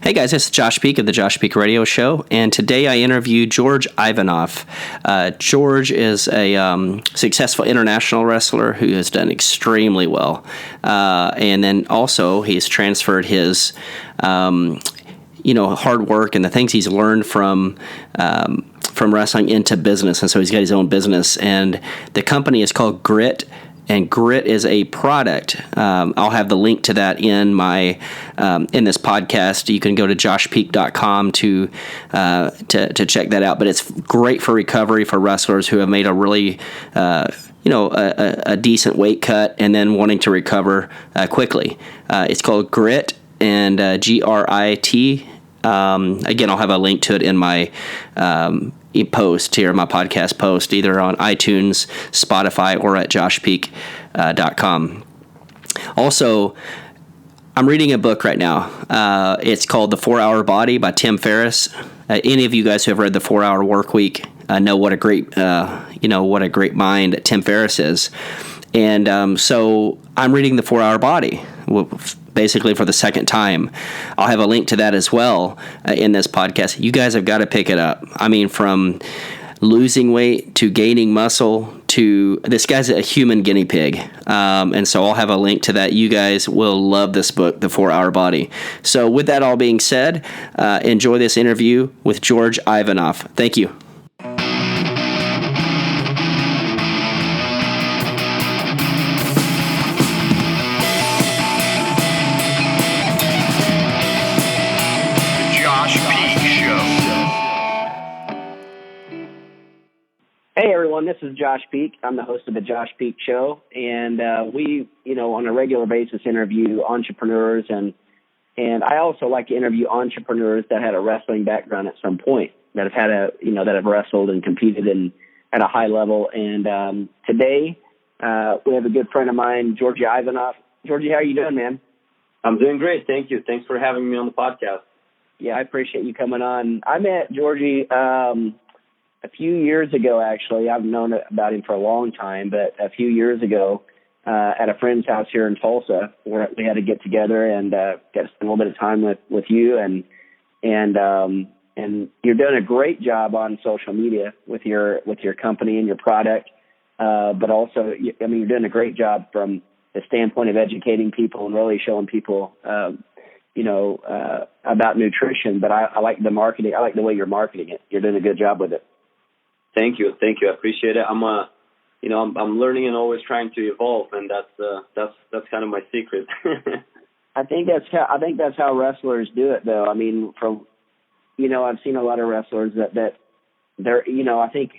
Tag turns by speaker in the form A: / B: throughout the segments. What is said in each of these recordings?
A: Hey guys, this is Josh Peak of the Josh Peak Radio Show, and today I interview Georgi Ivanov. George is a successful international wrestler who has done extremely well, and then also he's transferred his hard work and the things he's learned from wrestling into business, and so he's got his own business, and the company is called Grit. And Grit is a product. I'll have the link to that in my in this podcast. You can go to joshpeak.com to check that out. But it's great for recovery for wrestlers who have made a really a decent weight cut and then wanting to recover quickly. It's called Grit and GRIT. Again, I'll have a link to it in my post here, my podcast post, either on iTunes, Spotify, or at joshpeak.com. Also, I'm reading a book right now. It's called The 4-Hour Body by Tim Ferriss. Any of you guys who have read The 4-Hour Workweek know what a great mind Tim Ferriss is. And so I'm reading The 4-Hour Body, basically for the second time. I'll have a link to that as well in this podcast. You guys have got to pick it up. I mean, from losing weight to gaining muscle to this guy's a human guinea pig. And so I'll have a link to that. You guys will love this book, The 4-Hour Body. So with that all being said, enjoy this interview with Georgi Ivanov. Thank you.
B: Hey everyone, this is Josh Peak. I'm the host of the Josh Peak Show, and we, on a regular basis interview entrepreneurs, and I also like to interview entrepreneurs that had a wrestling background at some point, that have had wrestled and competed at a high level. And today we have a good friend of mine, Georgi Ivanov. Georgi, how are you doing, man?
C: I'm doing great, thank you. Thanks for having me on the podcast.
B: Yeah, I appreciate you coming on. I met Georgi a few years ago, actually. I've known about him for a long time, but a few years ago at a friend's house here in Tulsa, where we had to get together and get to spend a little bit of time with you, and you're doing a great job on social media with your company and your product, but also, you're doing a great job from the standpoint of educating people and really showing people, about nutrition. But I like the marketing. I like the way you're marketing it. You're doing a good job with it.
C: Thank you. I appreciate it. I'm learning and always trying to evolve, and that's kind of my secret.
B: I think that's how wrestlers do it, though. I mean, I've seen a lot of wrestlers that they're, I think,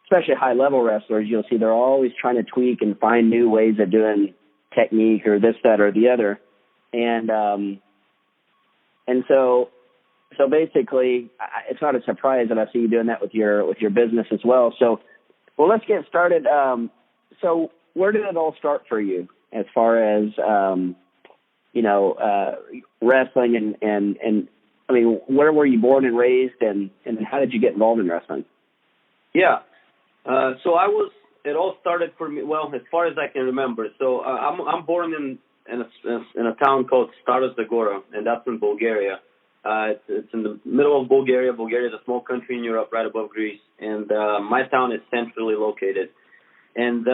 B: especially high level wrestlers, you'll see they're always trying to tweak and find new ways of doing technique or this, that, or the other, and so basically, it's not a surprise that I see you doing that with your business as well. So, well, let's get started. So, where did it all start for you, as far as wrestling and I mean, where were you born and raised, and how did you get involved in wrestling?
C: Yeah, so it all started for me. Well, as far as I can remember. So I'm born in a town called Stara Zagora, and that's in Bulgaria. It's in the middle of Bulgaria. Bulgaria is a small country in Europe, right above Greece, and my town is centrally located. And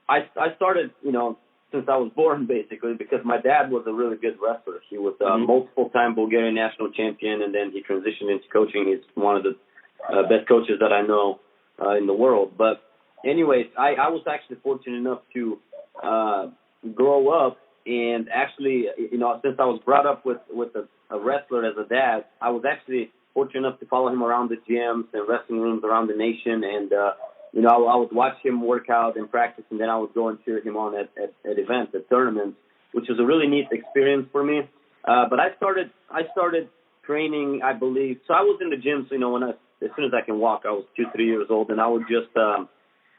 C: I started, since I was born, basically, because my dad was a really good wrestler. He was a multiple-time Bulgarian national champion, and then he transitioned into coaching. He's one of the best coaches that I know in the world. But anyways, I was actually fortunate enough to grow up, and actually, since I was brought up with a wrestler as a dad, I was actually fortunate enough to follow him around the gyms and wrestling rooms around the nation, and I would watch him work out and practice, and then I would go and cheer him on at events, at tournaments, which was a really neat experience for me. But I started training, I believe. So I was in the gym, so as soon as I can walk, I was 2-3 years old, and I would just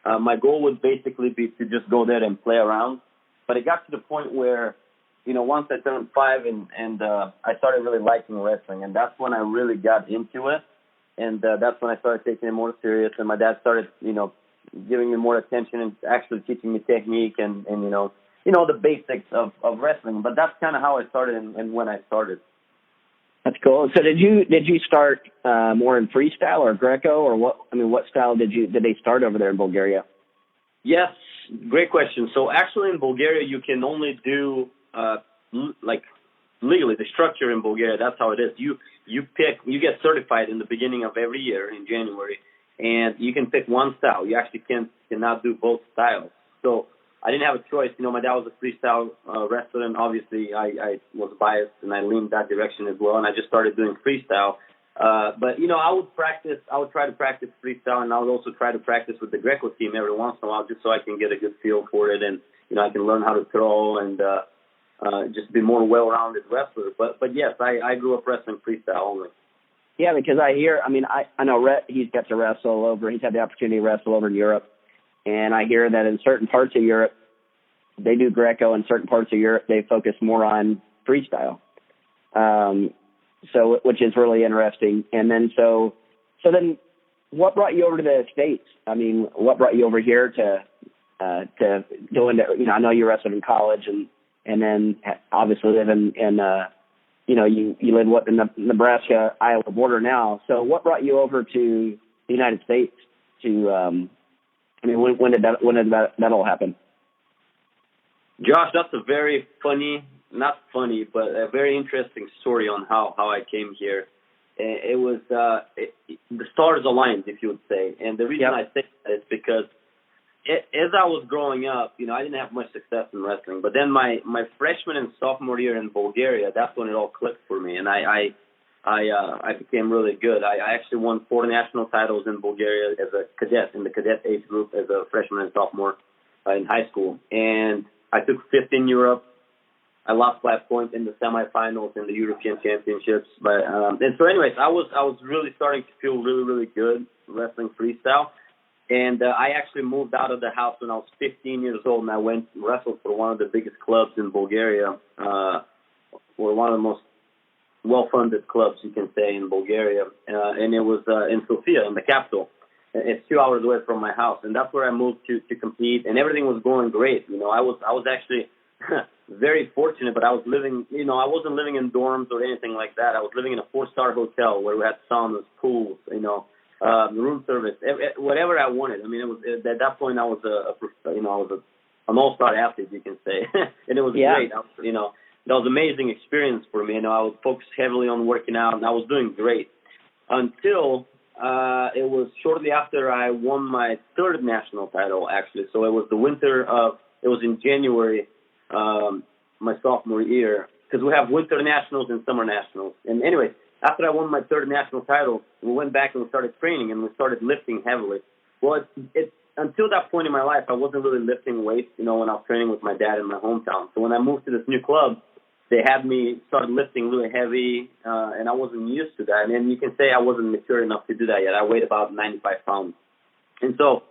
C: my goal would basically be to just go there and play around. But it got to the point where, once I turned 5 and I started really liking wrestling, and that's when I really got into it. And that's when I started taking it more serious, and my dad started, giving me more attention and actually teaching me technique and the basics of wrestling. But that's kind of how I started and when I started.
B: That's cool. So did you start more in freestyle or Greco, or what? I mean, what style did they start over there in Bulgaria?
C: Yes, great question. So actually in Bulgaria, you can only do like legally the structure in Bulgaria. That's how it is. You get certified in the beginning of every year in January, and you can pick one style. You actually cannot do both styles. So I didn't have a choice. My dad was a freestyle wrestler, and obviously I was biased, and I leaned that direction as well, and I just started doing freestyle. But I would practice. I would try to practice freestyle, and I would also try to practice with the Greco team every once in a while, just so I can get a good feel for it, and I can learn how to throw and just be more well-rounded wrestler. But yes, I grew up wrestling freestyle only.
B: Yeah, because I know Rhett, he's got to wrestle over. He's had the opportunity to wrestle over in Europe, and I hear that in certain parts of Europe they do Greco, in certain parts of Europe they focus more on freestyle. So, which is really interesting. And then, so then, what brought you over to the States? I mean, what brought you over here to go into? I know you wrestled in college, and then obviously live in you live in the Nebraska Iowa border now. So, what brought you over to the United States? When did that all happen?
C: Josh, that's a very funny. Not funny, but a very interesting story on how I came here. It was the stars aligned, if you would say. And the reason I say that is because as I was growing up, I didn't have much success in wrestling. But then my freshman and sophomore year in Bulgaria, that's when it all clicked for me, and I became really good. I actually won 4 national titles in Bulgaria as a cadet, in the cadet age group, as a freshman and sophomore in high school. And I took 5th in Europe. I lost by a point in the semifinals in the European Championships, but and so anyways, I was really starting to feel really, really good wrestling freestyle, and I actually moved out of the house when I was 15 years old, and I went and wrestled for one of the biggest clubs in Bulgaria, or one of the most well-funded clubs you can say in Bulgaria, and it was in Sofia, in the capital. It's 2 hours away from my house, and that's where I moved to compete, and everything was going great. I was actually very fortunate, but I was living, I wasn't living in dorms or anything like that. I was living in a 4-star hotel where we had saunas, pools, room service, whatever I wanted. I mean, it was at that point I was an all-star athlete, you can say, and it was great. That was an amazing experience for me. I was focused heavily on working out, and I was doing great until it was shortly after I won my 3rd national title, actually. So it was it was in January. My sophomore year, because we have winter nationals and summer nationals. And anyway, after I won my 3rd national title, we went back and we started training and we started lifting heavily. Well, until that point in my life, I wasn't really lifting weights, when I was training with my dad in my hometown. So when I moved to this new club, they had me started lifting really heavy, and I wasn't used to that. And you can say I wasn't mature enough to do that yet. I weighed about 95 pounds. And so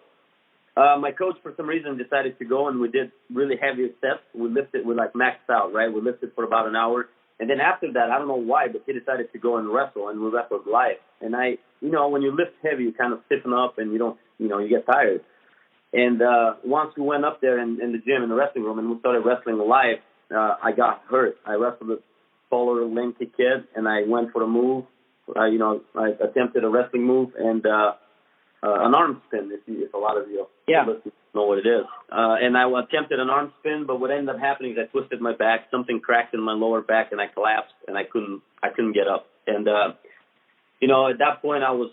C: my coach, for some reason, decided to go, and we did really heavy sets. We lifted, we maxed out, right? We lifted for about an hour. And then after that, I don't know why, but he decided to go and wrestle, and we wrestled live. And when you lift heavy, you kind of stiffen up, and you get tired. And once we went up there in the gym, in the wrestling room, and we started wrestling live, I got hurt. I wrestled a taller, lanky kid, and I went for a move. I attempted a wrestling move, and an arm spin, if a lot of you know what it is. And I attempted an arm spin, but what ended up happening is I twisted my back, something cracked in my lower back, and I collapsed, and I couldn't get up. And, at that point I was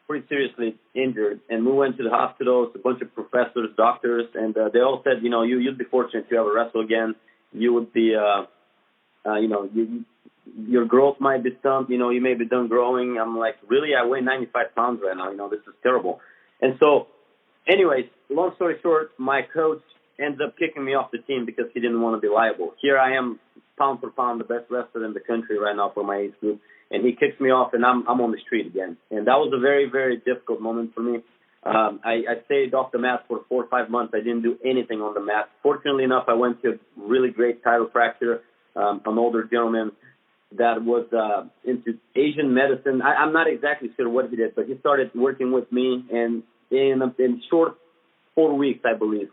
C: pretty seriously injured, and we went to the hospitals, a bunch of professors, doctors, and they all said, you'd be fortunate to ever wrestle again. You would be, your growth might be stumped, you may be done growing. I'm like, really? I weigh 95 pounds right now, this is terrible. And so, anyways, long story short, my coach ended up kicking me off the team because he didn't want to be liable. Here I am, pound for pound, the best wrestler in the country right now for my age group, and he kicks me off, and I'm on the street again. And that was a very, very difficult moment for me. I stayed off the mat for 4 or 5 months. I didn't do anything on the mat. Fortunately enough, I went to a really great chiropractor, an older gentleman that was into Asian medicine. I'm not exactly sure what he did, but he started working with me, and in short 4 weeks, I believe,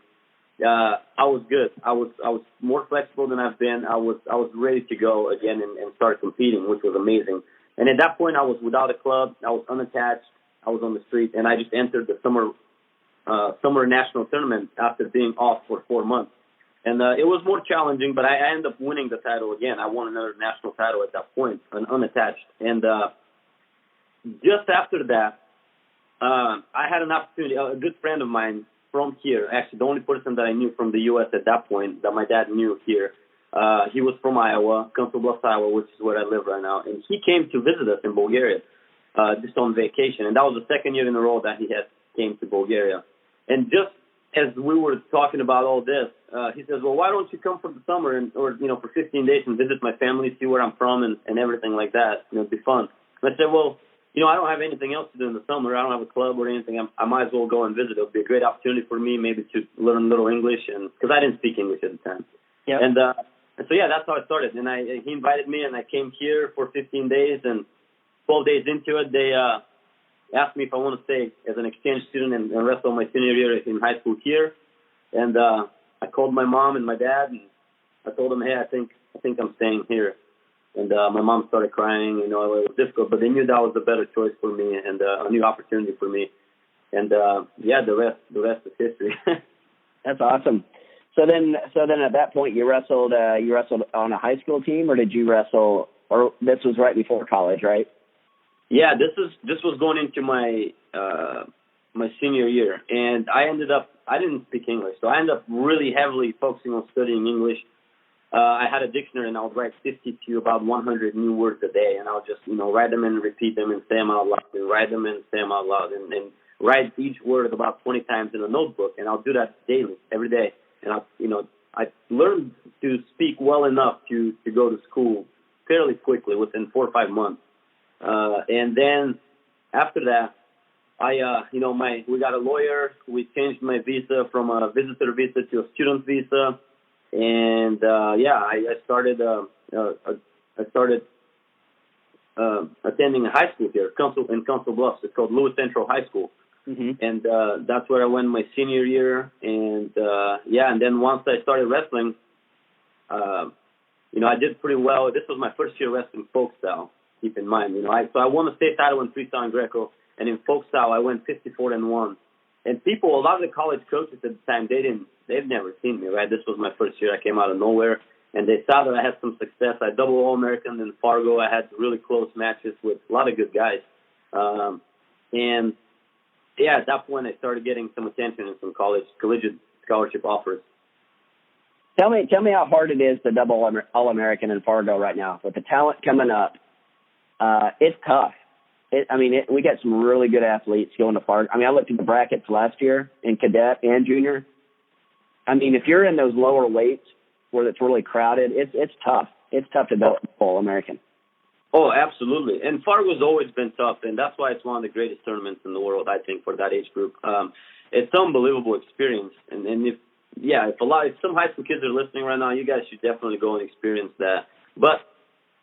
C: I was good. I was more flexible than I've been. I was ready to go again and start competing, which was amazing. And at that point, I was without a club. I was unattached. I was on the street, and I just entered the summer national tournament after being off for 4 months. And it was more challenging, but I ended up winning the title again. I won another national title at that point, unattached. And just after that, I had an opportunity. A good friend of mine from here, actually the only person that I knew from the U.S. at that point, that my dad knew here, he was from Iowa, Council Bluffs, Iowa, which is where I live right now. And he came to visit us in Bulgaria just on vacation. And that was the second year in a row that he had came to Bulgaria. And just as we were talking about all this, he says, well, why don't you come for the summer or for 15 days and visit my family, see where I'm from and everything like that. It'd be fun. And I said, well, I don't have anything else to do in the summer. I don't have a club or anything. I might as well go and visit. It would be a great opportunity for me maybe to learn a little English, and because I didn't speak English at the time.
B: Yep.
C: And so, yeah, that's how it started. And he invited me, and I came here for 15 days, and 12 days into it, they asked me if I want to stay as an exchange student and wrestle my senior year in high school here. And I called my mom and my dad, and I told them, hey, I think I'm staying here. And my mom started crying. It was difficult, but they knew that was the better choice for me and a new opportunity for me. And the rest is history.
B: That's awesome. So then at that point you wrestled on a high school team, or did you wrestle? Or this was right before college, right?
C: Yeah, this was going into my my senior year, and I didn't speak English, so I ended up really heavily focusing on studying English. I had a dictionary, and I would write 50 to about 100 new words a day, and I would just write them and repeat them and say them out loud, and write them and say them out loud, and write each word about 20 times in a notebook, and I'll do that daily, every day, and I learned to speak well enough to go to school fairly quickly within 4 or 5 months. And then after that, we got a lawyer. We changed my visa from a visitor visa to a student visa, and I started attending a high school here, in Council Bluffs. It's called Lewis Central High School, and that's where I went my senior year. And and then once I started wrestling, I did pretty well. This was my first year wrestling folk style. Keep in mind, so I won a state title in freestyle and Greco, and in folk style I went 54-1. And a lot of the college coaches at the time, they've never seen me, right? This was my first year. I came out of nowhere, and they saw that I had some success. I double All-American in Fargo. I had really close matches with a lot of good guys. At that point I started getting some attention and some collegiate scholarship offers.
B: Tell me how hard it is to double All-American in Fargo right now with the talent coming up. It's tough. We got some really good athletes going to Fargo. I looked at the brackets last year in cadet and junior. If you're in those lower weights where it's really crowded, it's tough. It's tough to double All-American.
C: Oh, absolutely. And Fargo's always been tough, and that's why it's one of the greatest tournaments in the world, I think, for that age group. It's an unbelievable experience. And if some high school kids are listening right now, you guys should definitely go and experience that. But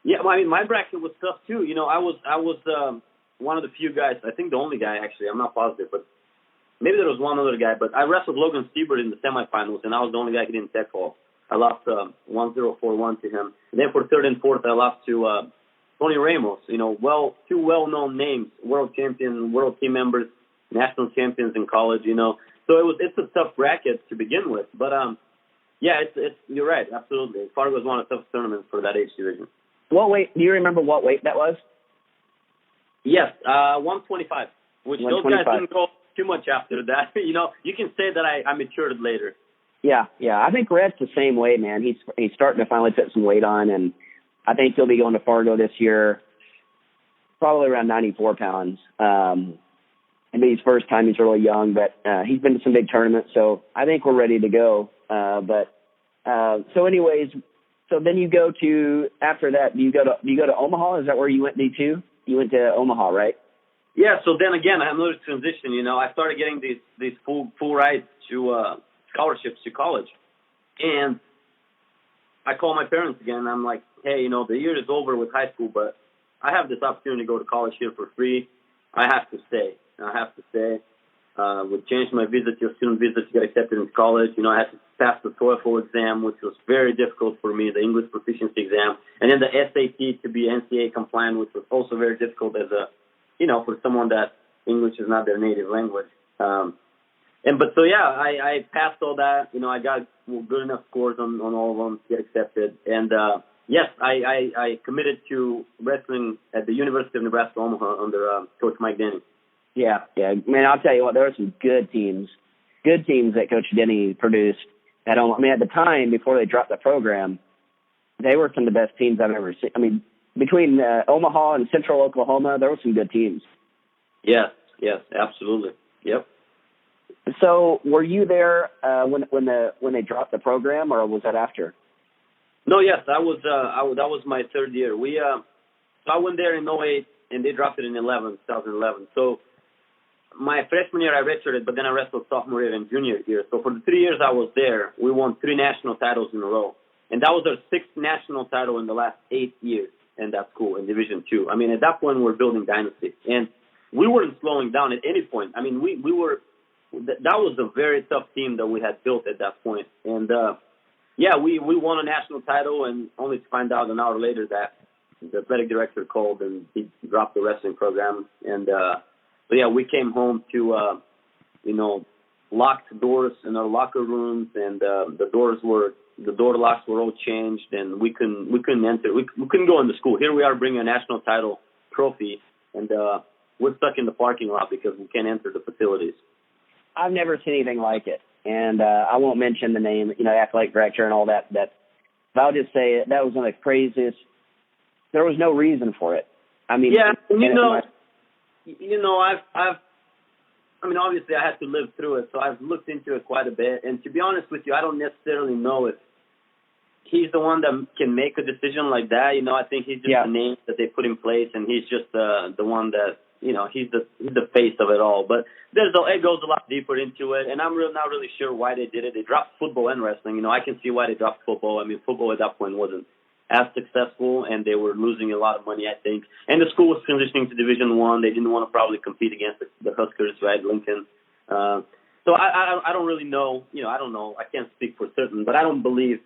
C: yeah, my bracket was tough too. I was one of the few guys, I think the only guy actually, I'm not positive, but maybe there was one other guy, but I wrestled Logan Siebert in the semifinals, and I was the only guy who didn't tech fall. I lost 1-0, 4-1 to him. And then for third and fourth, I lost to Tony Ramos, two well-known names, world champion, world team members, national champions in college, So it's a tough bracket to begin with. But, you're right, absolutely. Fargo was one of the toughest tournaments for that age division.
B: What weight? Do you remember what weight that was?
C: Yes, 125, which 125. Those guys didn't go too much after that. You can say that I matured later. Yeah.
B: I think Rhett's the same way, man. He's starting to finally put some weight on, and I think he'll be going to Fargo this year, probably around 94 pounds. It'll be his first time. He's really young, but he's been to some big tournaments, so I think we're ready to go. So then you go to, after that, do you go to Omaha? Is that where you went to? You went to Omaha, right?
C: Yeah, so then again, I had another transition, I started getting these full rides to scholarships to college. And I called my parents again, and I'm like, hey, the year is over with high school, but I have this opportunity to go to college here for free. I have to stay. would change my visa to a student visa to get accepted in college. I had to pass the TOEFL exam, which was very difficult for me, the English proficiency exam, and then the SAT to be NCAA compliant, which was also very difficult as for someone that English is not their native language. I passed all that. I got good enough scores on all of them to get accepted. And yes, I committed to wrestling at the University of Nebraska Omaha under Coach Mike Denny.
B: Yeah. Man, I'll tell you what, there were some good teams that Coach Denny produced at Omaha. I mean, at the time, before they dropped the program, they were some of the best teams I've ever seen. I mean, between Omaha and Central Oklahoma, there were some good teams.
C: Yes, absolutely. Yep.
B: So, were you there when they dropped the program, or was that after?
C: No, yes, that was my third year. So I went there in 2008, and they dropped it in 2011. So my freshman year I redshirted, but then I wrestled sophomore year and junior year. So for the 3 years I was there, we won 3 national titles in a row, and that was our 6th national title in the last 8 years in that school in Division II. I mean, at that point we were building dynasty, and we weren't slowing down at any point. I mean, we were. That was a very tough team that we had built at that point. And, we won a national title, and only to find out an hour later that the athletic director called and he dropped the wrestling program. And, we came home to, locked doors in our locker rooms, and the door locks were all changed, and we couldn't enter. We couldn't go into school. Here we are bringing a national title trophy, and we're stuck in the parking lot because we can't enter the facilities.
B: I've never seen anything like it, and I won't mention the name, athletic director and all that. But I'll just say that was one of the craziest. There was no reason for it. I mean,
C: yeah, obviously I had to live through it, so I've looked into it quite a bit. And to be honest with you, I don't necessarily know if he's the one that can make a decision like that. I think he's just the name that they put in place, and he's just the one that. He's the face of it all. But it goes a lot deeper into it, and I'm not really sure why they did it. They dropped football and wrestling. I can see why they dropped football. I mean, football at that point wasn't as successful, and they were losing a lot of money, I think. And the school was transitioning to Division I. They didn't want to probably compete against the Huskers, right, Lincoln. So I don't really know. I don't know. I can't speak for certain, but I don't believe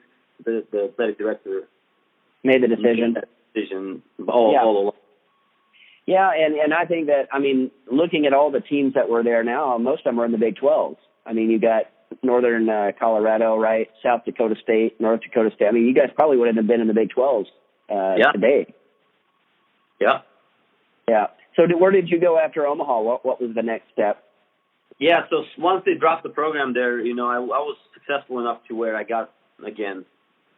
C: the athletic director
B: made the decision.
C: All along.
B: Yeah, and I think that, looking at all the teams that were there now, most of them are in the Big 12s. I mean, you got Northern Colorado, right? South Dakota State, North Dakota State. I mean, you guys probably would have been in the Big 12s today.
C: Yeah.
B: Yeah. So where did you go after Omaha? What was the next step?
C: Yeah, so once they dropped the program there, I was successful enough to where I got, again,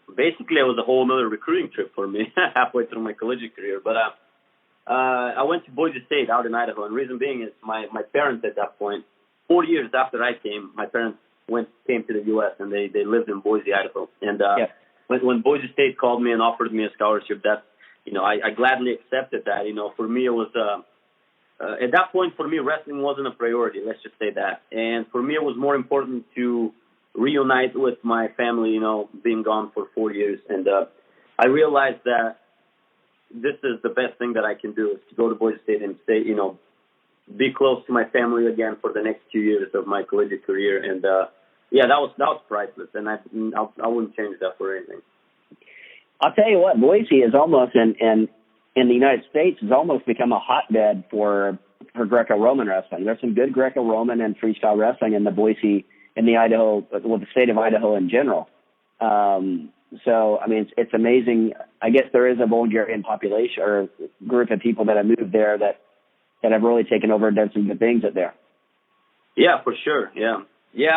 C: basically it was a whole other recruiting trip for me halfway through my collegiate career. But I went to Boise State out in Idaho, and the reason being is my parents at that point, 4 years after I came, my parents came to the U.S. and they lived in Boise, Idaho. And when Boise State called me and offered me a scholarship, I gladly accepted that. For me it was at that point, for me, wrestling wasn't a priority. Let's just say that. And for me, it was more important to reunite with my family. Being gone for 4 years, and I realized that this is the best thing that I can do, is to go to Boise State and stay, be close to my family again for the next 2 years of my collegiate career. And that was priceless, and I wouldn't change that for anything.
B: I'll tell you what, Boise is almost in the United States has almost become a hotbed for Greco-Roman wrestling. There's some good Greco-Roman and freestyle wrestling in the state of Idaho in general. So, it's amazing. I guess there is a Bulgarian population or group of people that have moved there that have really taken over and done some good things there.
C: Yeah, for sure. Yeah.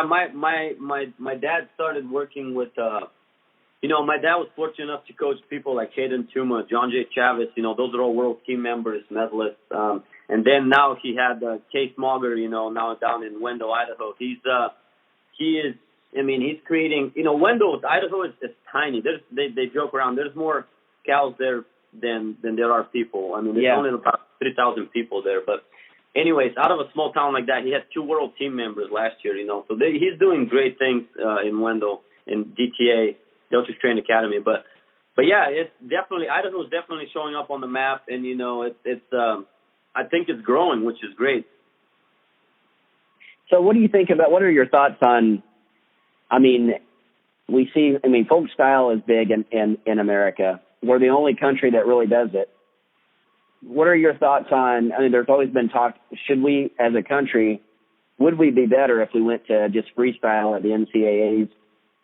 C: My dad started working with, my dad was fortunate enough to coach people like Hayden Tuma, John J. Chavez. Those are all world team members, medalists. And then now he had Case Mauger, now down in Wendell, Idaho. He's creating, Wendell, Idaho is tiny. They joke around. There's more cows there than there are people. There's only about 3,000 people there. But anyways, out of a small town like that, he had 2 world team members last year, So he's doing great things in Wendell, in DTA, Delta Train Academy. But yeah, it's definitely, Idaho is definitely showing up on the map. And, I think it's growing, which is great.
B: So what do you think about, what are your thoughts on, folk style is big in America. We're the only country that really does it. What are your thoughts on, there's always been talk, should we as a country, would we be better if we went to just freestyle at the NCAAs?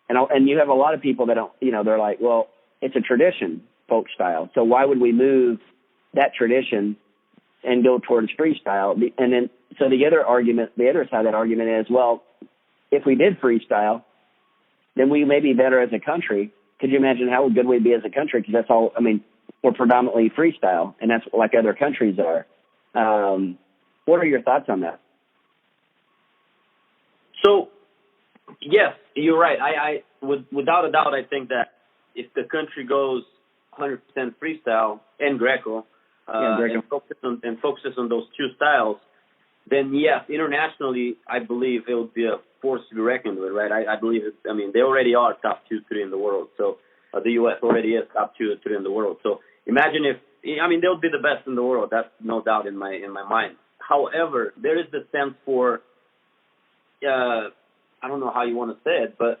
B: And you have a lot of people that don't, they're like, well, it's a tradition, folk style. So why would we move that tradition and go towards freestyle? And then, so the other side of that argument is, well, if we did freestyle, then we may be better as a country. Could you imagine how good we'd be as a country? Because that's all, we're predominantly freestyle, and that's like other countries are. What are your thoughts on that?
C: So, yes, you're right. I without a doubt, I think that if the country goes 100% freestyle and Greco, and focuses on those two styles, then yes, internationally, I believe it would be a force to be reckoned with, right? I believe they already are top 2, 3 in the world. So the U.S. already is top 2 or 3 in the world. So imagine if, they'll be the best in the world. That's no doubt in my mind. However, there is the sense for, I don't know how you want to say it, but,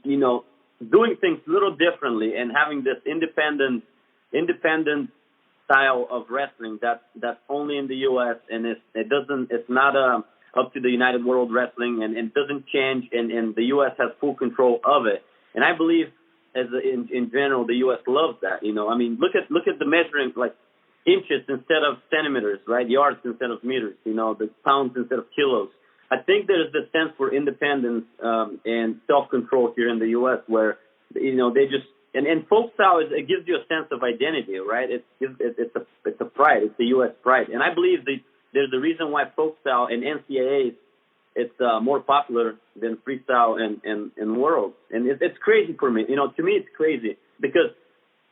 C: doing things a little differently and having this independent style of wrestling that's only in the U.S. and it's not up to the United World Wrestling and it doesn't change and the U.S. has full control of it. And I believe in general the U.S. loves that. Look at the measuring, like inches instead of centimeters, right? Yards instead of meters. The pounds instead of kilos. I think there's this sense for independence and self-control here in the U.S. where they just and folk style it gives you a sense of identity, right? It's a pride. It's the U.S. pride, and I believe there's a reason why folk style and NCAA it's more popular than freestyle and world, and it's crazy for me. To me it's crazy because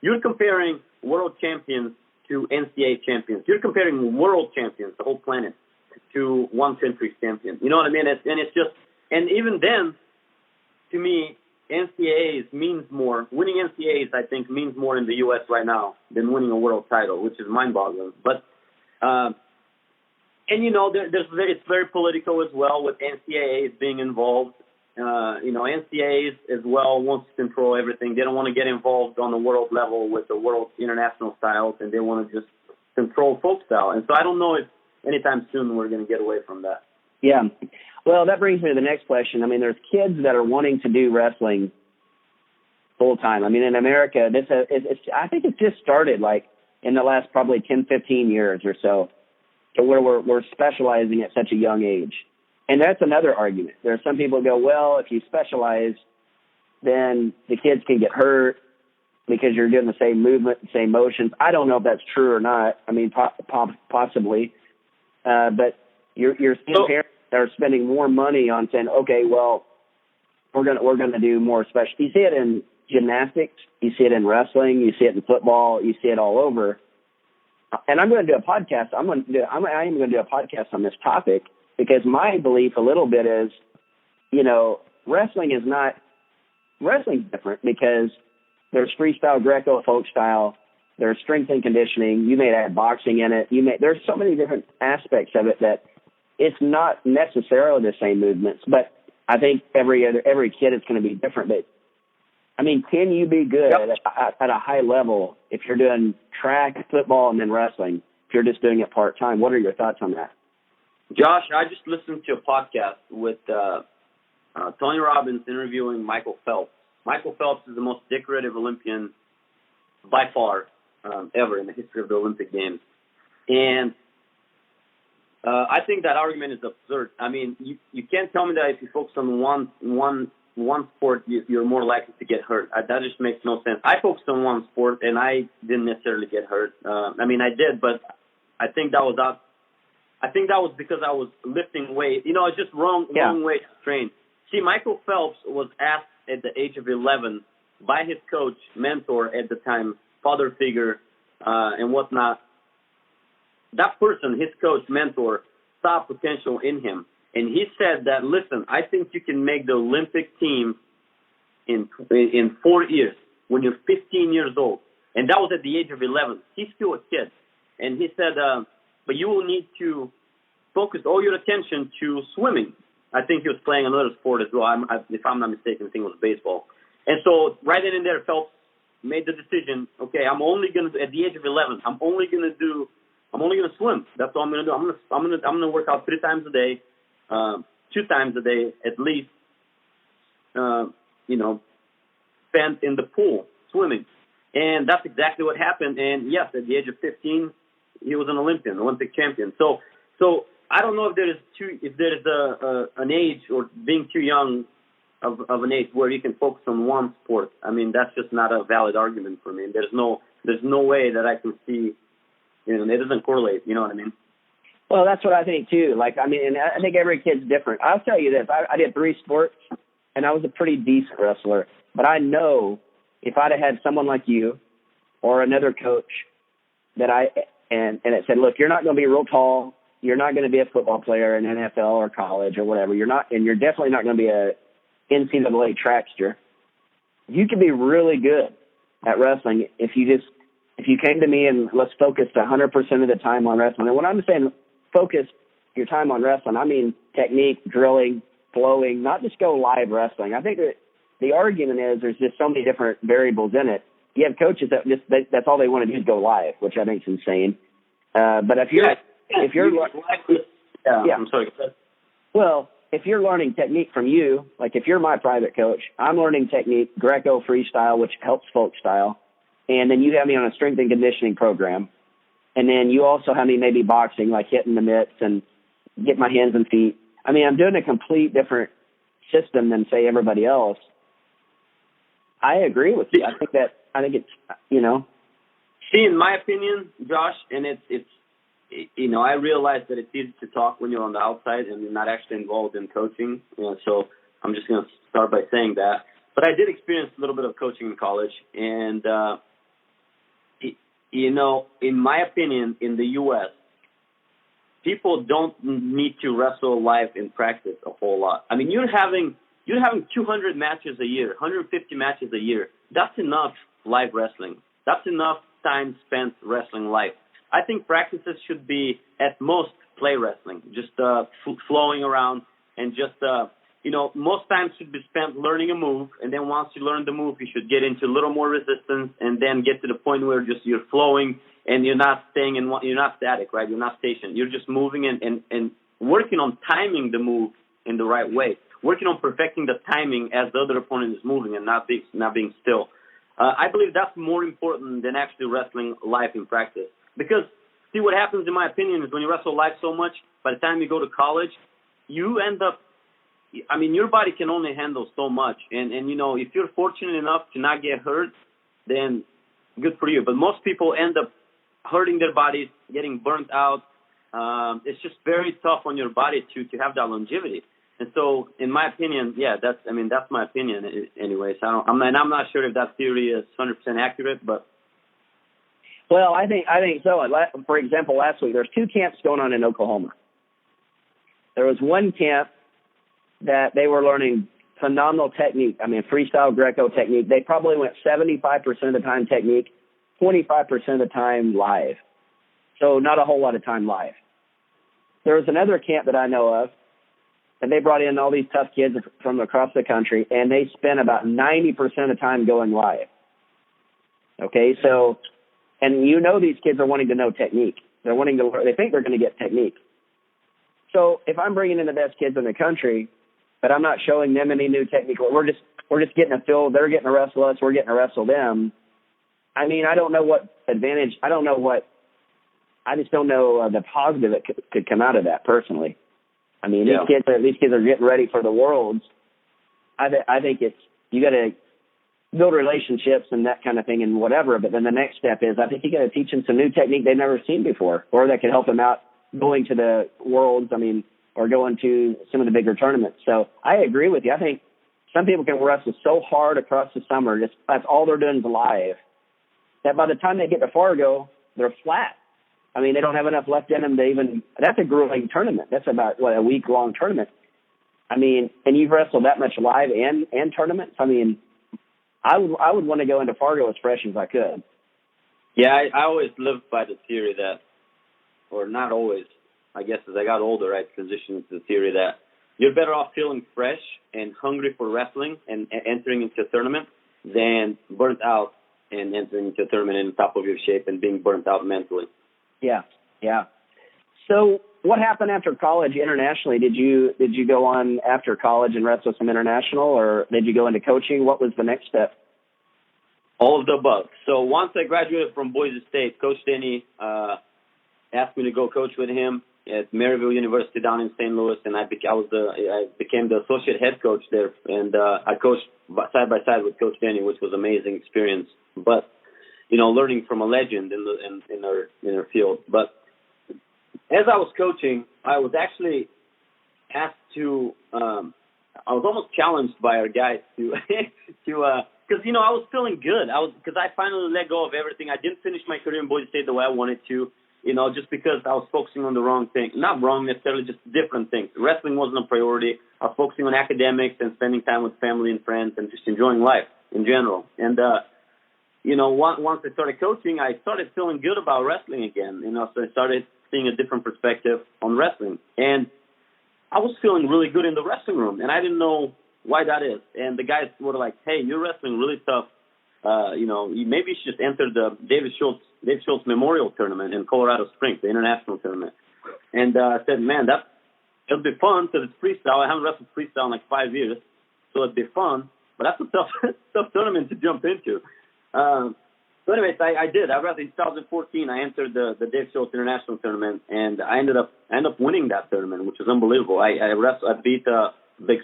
C: you're comparing world champions to NCAA champions. You're comparing world champions, the whole planet, to one country's champion. You know what I mean? And even then, to me, NCAAs means more. Winning NCAAs, I think, means more in the U.S. right now than winning a world title, which is mind-boggling. But, it's very political as well with NCAAs being involved. NCAAs as well wants to control everything. They don't want to get involved on the world level with the world international styles, and they want to just control folk style. And so I don't know if anytime soon we're going to get away from that.
B: Yeah. Well, that brings me to the next question. There's kids that are wanting to do wrestling full time. In America, I think it's just started like in the last probably 10, 15 years or so, to where we're specializing at such a young age. And that's another argument. There are some people who go, well, if you specialize, then the kids can get hurt because you're doing the same movement, the same motions. I don't know if that's true or not. Possibly. But you're seeing parents that are spending more money on saying, okay, well, we're gonna do more special. You see it in gymnastics, you see it in wrestling, you see it in football, you see it all over. And I'm going to do a podcast. I am going to do a podcast on this topic because my belief a little bit is, wrestling's different because there's freestyle, Greco, folk style. There's strength and conditioning. You may add boxing in it. There's so many different aspects of it that it's not necessarily the same movements. But I think every kid is going to be different. But can you be good at a high level if you're doing track, football, and then wrestling? If you're just doing it part time, what are your thoughts on that?
C: Josh, I just listened to a podcast with Tony Robbins interviewing Michael Phelps. Michael Phelps is the most decorative Olympian by far ever in the history of the Olympic Games. And I think that argument is absurd. You can't tell me that if you focus on one sport, you're more likely to get hurt. That just makes no sense. I focused on one sport, and I didn't necessarily get hurt. I did, but I think that was because I was lifting weight. It's just wrong way to train. See, Michael Phelps was asked at the age of 11 by his coach, mentor at the time, father figure, and whatnot. That person, his coach, mentor, saw potential in him. And he said that, listen, I think you can make the Olympic team in 4 years when you're 15 years old. And that was at the age of 11. He's still a kid. And he said, but you will need to focus all your attention to swimming. I think he was playing another sport as well. If I'm not mistaken, I think it was baseball. And so right then and there, Phelps made the decision. Okay, I'm only gonna, at the age of 11, I'm only gonna swim. That's all I'm gonna do. I'm gonna work out 3 times a day, 2 times a day at least. Spent in the pool swimming, and that's exactly what happened. And yes, at the age of 15, he was an Olympian, Olympic champion. So I don't know if there is an age or being too young of an age where you can focus on one sport. I mean, that's just not a valid argument for me. There's no way that I can see, it doesn't correlate. You know what I mean?
B: Well, that's what I think too. Like, I mean, and I think every kid's different. I'll tell you this: I did 3 sports, and I was a pretty decent wrestler. But I know if I'd have had someone like you or another coach that and it said, look, you're not going to be real tall. You're not going to be a football player in NFL or college or whatever. You're not, and you're definitely not going to be a NCAA trackster. You can be really good at wrestling if you came to me and let's focus 100% of the time on wrestling. And when I'm saying focus your time on wrestling, I mean technique, drilling, flowing, not just go live wrestling. I think that the argument is there's just so many different variables in it. You have coaches that's all they want to do is go live, which I think is insane. But I'm sorry. Well, if you're learning technique from you, like if you're my private coach, I'm learning technique, Greco freestyle, which helps folk style, and then you have me on a strength and conditioning program, and then you also have me maybe boxing, like hitting the mitts and get my hands and feet. I mean, I'm doing a complete different system than say everybody else. I agree with you. I think it's,
C: See, in my opinion, Josh, and it's I realize that it's easy to talk when you're on the outside and you're not actually involved in coaching. So I'm just going to start by saying that. But I did experience a little bit of coaching in college, and in my opinion, in the U.S., people don't need to wrestle live in practice a whole lot. I mean, you're having 200 matches a year, 150 matches a year. That's enough live wrestling. That's enough time spent wrestling live. I think practices should be at most play wrestling, just flowing around and just, most times should be spent learning a move. And then once you learn the move, you should get into a little more resistance and then get to the point where just you're flowing and you're not staying in you're not static, right? You're not stationed. You're just moving and working on timing the move in the right way. Working on perfecting the timing as the other opponent is moving and not being still. I believe that's more important than actually wrestling live in practice. Because, see, what happens, in my opinion, is when you wrestle live so much, by the time you go to college, you end up, your body can only handle so much. And if you're fortunate enough to not get hurt, then good for you. But most people end up hurting their bodies, getting burnt out. It's just very tough on your body to have that longevity. And so, in my opinion, that's my opinion. Anyways, I'm not sure if that theory is 100% accurate, but.
B: Well, I think so. For example, last week there's 2 camps going on in Oklahoma. There was one camp that they were learning phenomenal technique. I mean, freestyle Greco technique. They probably went 75% of the time technique, 25% of the time live. So not a whole lot of time live. There was another camp that I know of, and they brought in all these tough kids from across the country, and they spent about 90% of the time going live. Okay, so, and these kids are wanting to know technique. They're wanting to learn. They think they're going to get technique. So if I'm bringing in the best kids in the country, but I'm not showing them any new technique, we're just getting a feel. They're getting to wrestle us. We're getting to wrestle them. I mean, I don't know what advantage. I just don't know the positive that could come out of that personally. I mean, these kids are getting ready for the Worlds. I think you got to build relationships and that kind of thing and whatever. But then the next step is I think you got to teach them some new technique they've never seen before, or that could help them out going to the Worlds. Or going to some of the bigger tournaments. So I agree with you. I think some people can wrestle so hard across the summer, that's all they're doing is live, that by the time they get to Fargo, they're flat. They don't have enough left in them to even. That's a grueling tournament. That's about a week-long tournament. And you've wrestled that much live and tournaments. I would want to go into Fargo as fresh as I could.
C: Yeah, I always lived by the theory that, or not always, I guess as I got older, I transitioned to the theory that you're better off feeling fresh and hungry for wrestling and entering into a tournament than burnt out and entering into a tournament in the top of your shape and being burnt out mentally.
B: Yeah, yeah. So what happened after college internationally? Did you go on after college and wrestle some international, or did you go into coaching? What was the next step?
C: All of the above. So once I graduated from Boise State, Coach Denny asked me to go coach with him at Maryville University down in St. Louis, and I became the associate head coach there, and I coached side by side with Coach Denny, which was an amazing experience. But learning from a legend in our field. But as I was coaching, I was actually asked to. I was almost challenged by our guys to because I was feeling good. Because I finally let go of everything. I didn't finish my career in Boise State the way I wanted to. Just because I was focusing on the wrong thing. Not wrong necessarily, just different things. Wrestling wasn't a priority. I was focusing on academics and spending time with family and friends and just enjoying life in general. And once I started coaching, I started feeling good about wrestling again. So I started seeing a different perspective on wrestling. And I was feeling really good in the wrestling room, and I didn't know why that is. And the guys were like, "Hey, you're wrestling really tough. Maybe you should just enter the Dave Schultz Memorial Tournament in Colorado Springs, the international tournament." And I said, "Man, it'll be fun because it's freestyle. I haven't wrestled freestyle in like 5 years, so it'd be fun. But that's a tough tournament to jump into." So anyways, I did. I wrestled in 2014. I entered the Dave Schultz International Tournament, and I ended up winning that tournament, which was unbelievable. I beat Big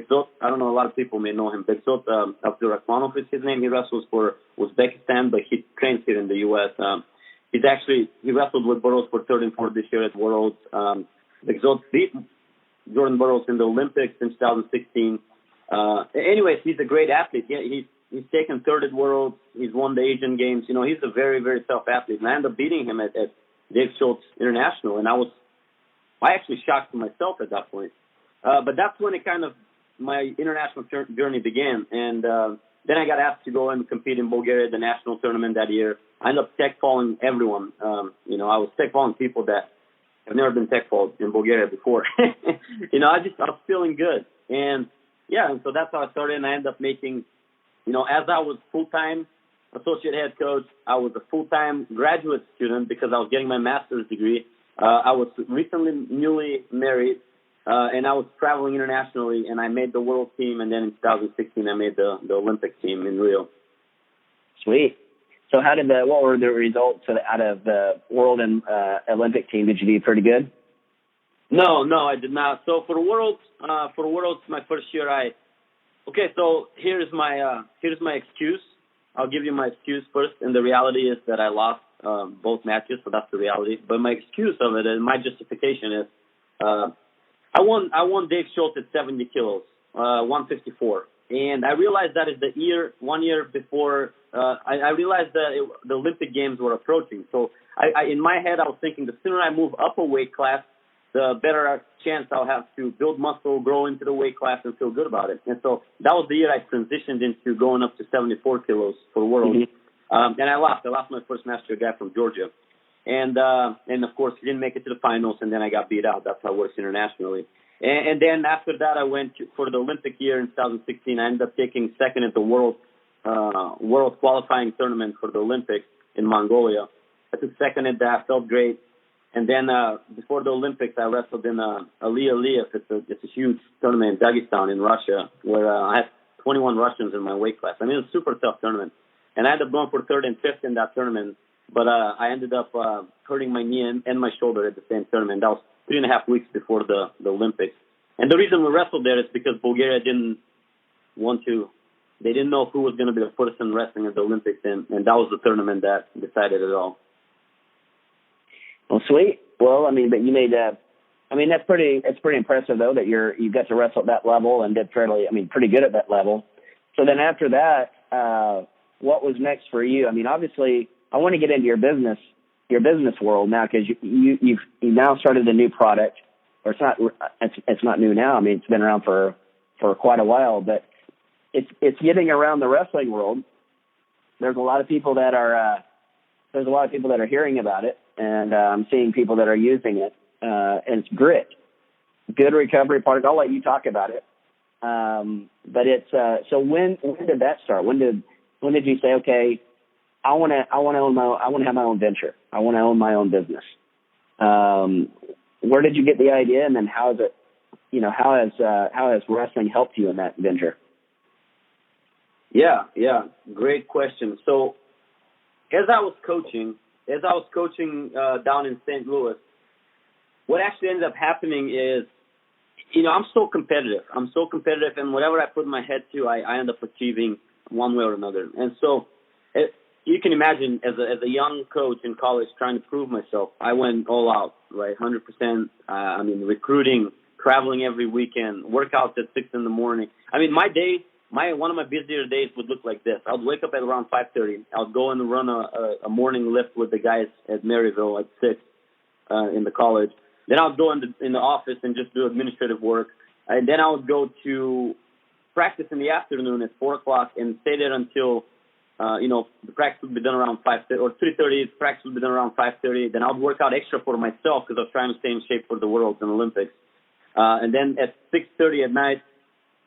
C: Zot. I don't know, a lot of people may know him. Big Zot, Abdurakhmanov is his name. He wrestles for Uzbekistan, but he trains here in the U.S. He wrestled with Burroughs for third and fourth this year at Worlds. Big Zot beat Jordan Burroughs in the Olympics in 2016. Anyways, he's a great athlete. He's taken third at Worlds. He's won the Asian Games. He's a very, very tough athlete. And I ended up beating him at Dave Schultz International. And I actually shocked myself at that point. But that's when my international journey began. And then I got asked to go and compete in Bulgaria at the national tournament that year. I ended up tech-falling everyone. I was tech-falling people that have never been tech-falled in Bulgaria before. I was feeling good. And so that's how I started. And I ended up making, as I was full-time associate head coach, I was a full-time graduate student because I was getting my master's degree. I was recently newly married. And I was traveling internationally, and I made the world team, and then in 2016 I made the Olympic team in Rio.
B: Sweet. So what were the results out of the world and Olympic team? Did you do pretty good?
C: No, I did not. So for worlds, my first year, so here's my excuse. I'll give you my excuse first, and the reality is that I lost both matches, so that's the reality. But my excuse of it and my justification is. I won Dave Schultz at 70 kilos, 154. And I realized that is 1 year before, I realized that the Olympic Games were approaching. So in my head, I was thinking the sooner I move up a weight class, the better chance I'll have to build muscle, grow into the weight class, and feel good about it. And so that was the year I transitioned into going up to 74 kilos for World. Mm-hmm. And I lost. I lost my first match to a guy from Georgia. And of course, he didn't make it to the finals, and then I got beat out. That's how it works internationally. And then after that, I went for the Olympic year in 2016. I ended up taking second at the world qualifying tournament for the Olympics in Mongolia. I took second at that, felt great. And then before the Olympics, I wrestled in Aliyev. It's a huge tournament in Dagestan in Russia, where I had 21 Russians in my weight class. I mean, it's a super tough tournament. And I ended up going for third and fifth in that tournament. But I ended up hurting my knee and my shoulder at the same tournament. That was 3.5 weeks before the Olympics. And the reason we wrestled there is because Bulgaria didn't know who was going to be the person wrestling at the Olympics, and that was the tournament that decided it all.
B: Well, sweet. Well, but you made that's pretty impressive though that you got to wrestle at that level and did pretty good at that level. So then after that, what was next for you? Obviously, I want to get into your business world now because you've now started a new product, or it's not new now. It's been around for quite a while, but it's getting around the wrestling world. There's a lot of people that are hearing about it, and I'm seeing people that are using it. And it's grit. good recovery part. I'll let you talk about it. But it's so when did that start? When did you say, okay, I want to have my own venture. I want to own my own business. Where did you get the idea, and then how has wrestling helped you in that venture?
C: Yeah, great question. So as I was coaching down in St. Louis, what actually ended up happening is, I'm so competitive. And whatever I put my head to, I end up achieving one way or another. And so you can imagine, as a young coach in college trying to prove myself, I went all out, right, 100%. Recruiting, traveling every weekend, workouts at 6 in the morning. One of my busier days would look like this. I would wake up at around 5:30. I would go and run a morning lift with the guys at Maryville at 6 in the college. Then I would go in the office and just do administrative work. And then I would go to practice in the afternoon at 4 o'clock and stay there until, the practice would be done around 5:30 or 3:30. Practice would be done around 5:30. Then I would work out extra for myself because I was trying to stay in shape for the Worlds and Olympics. And then at 6:30 at night,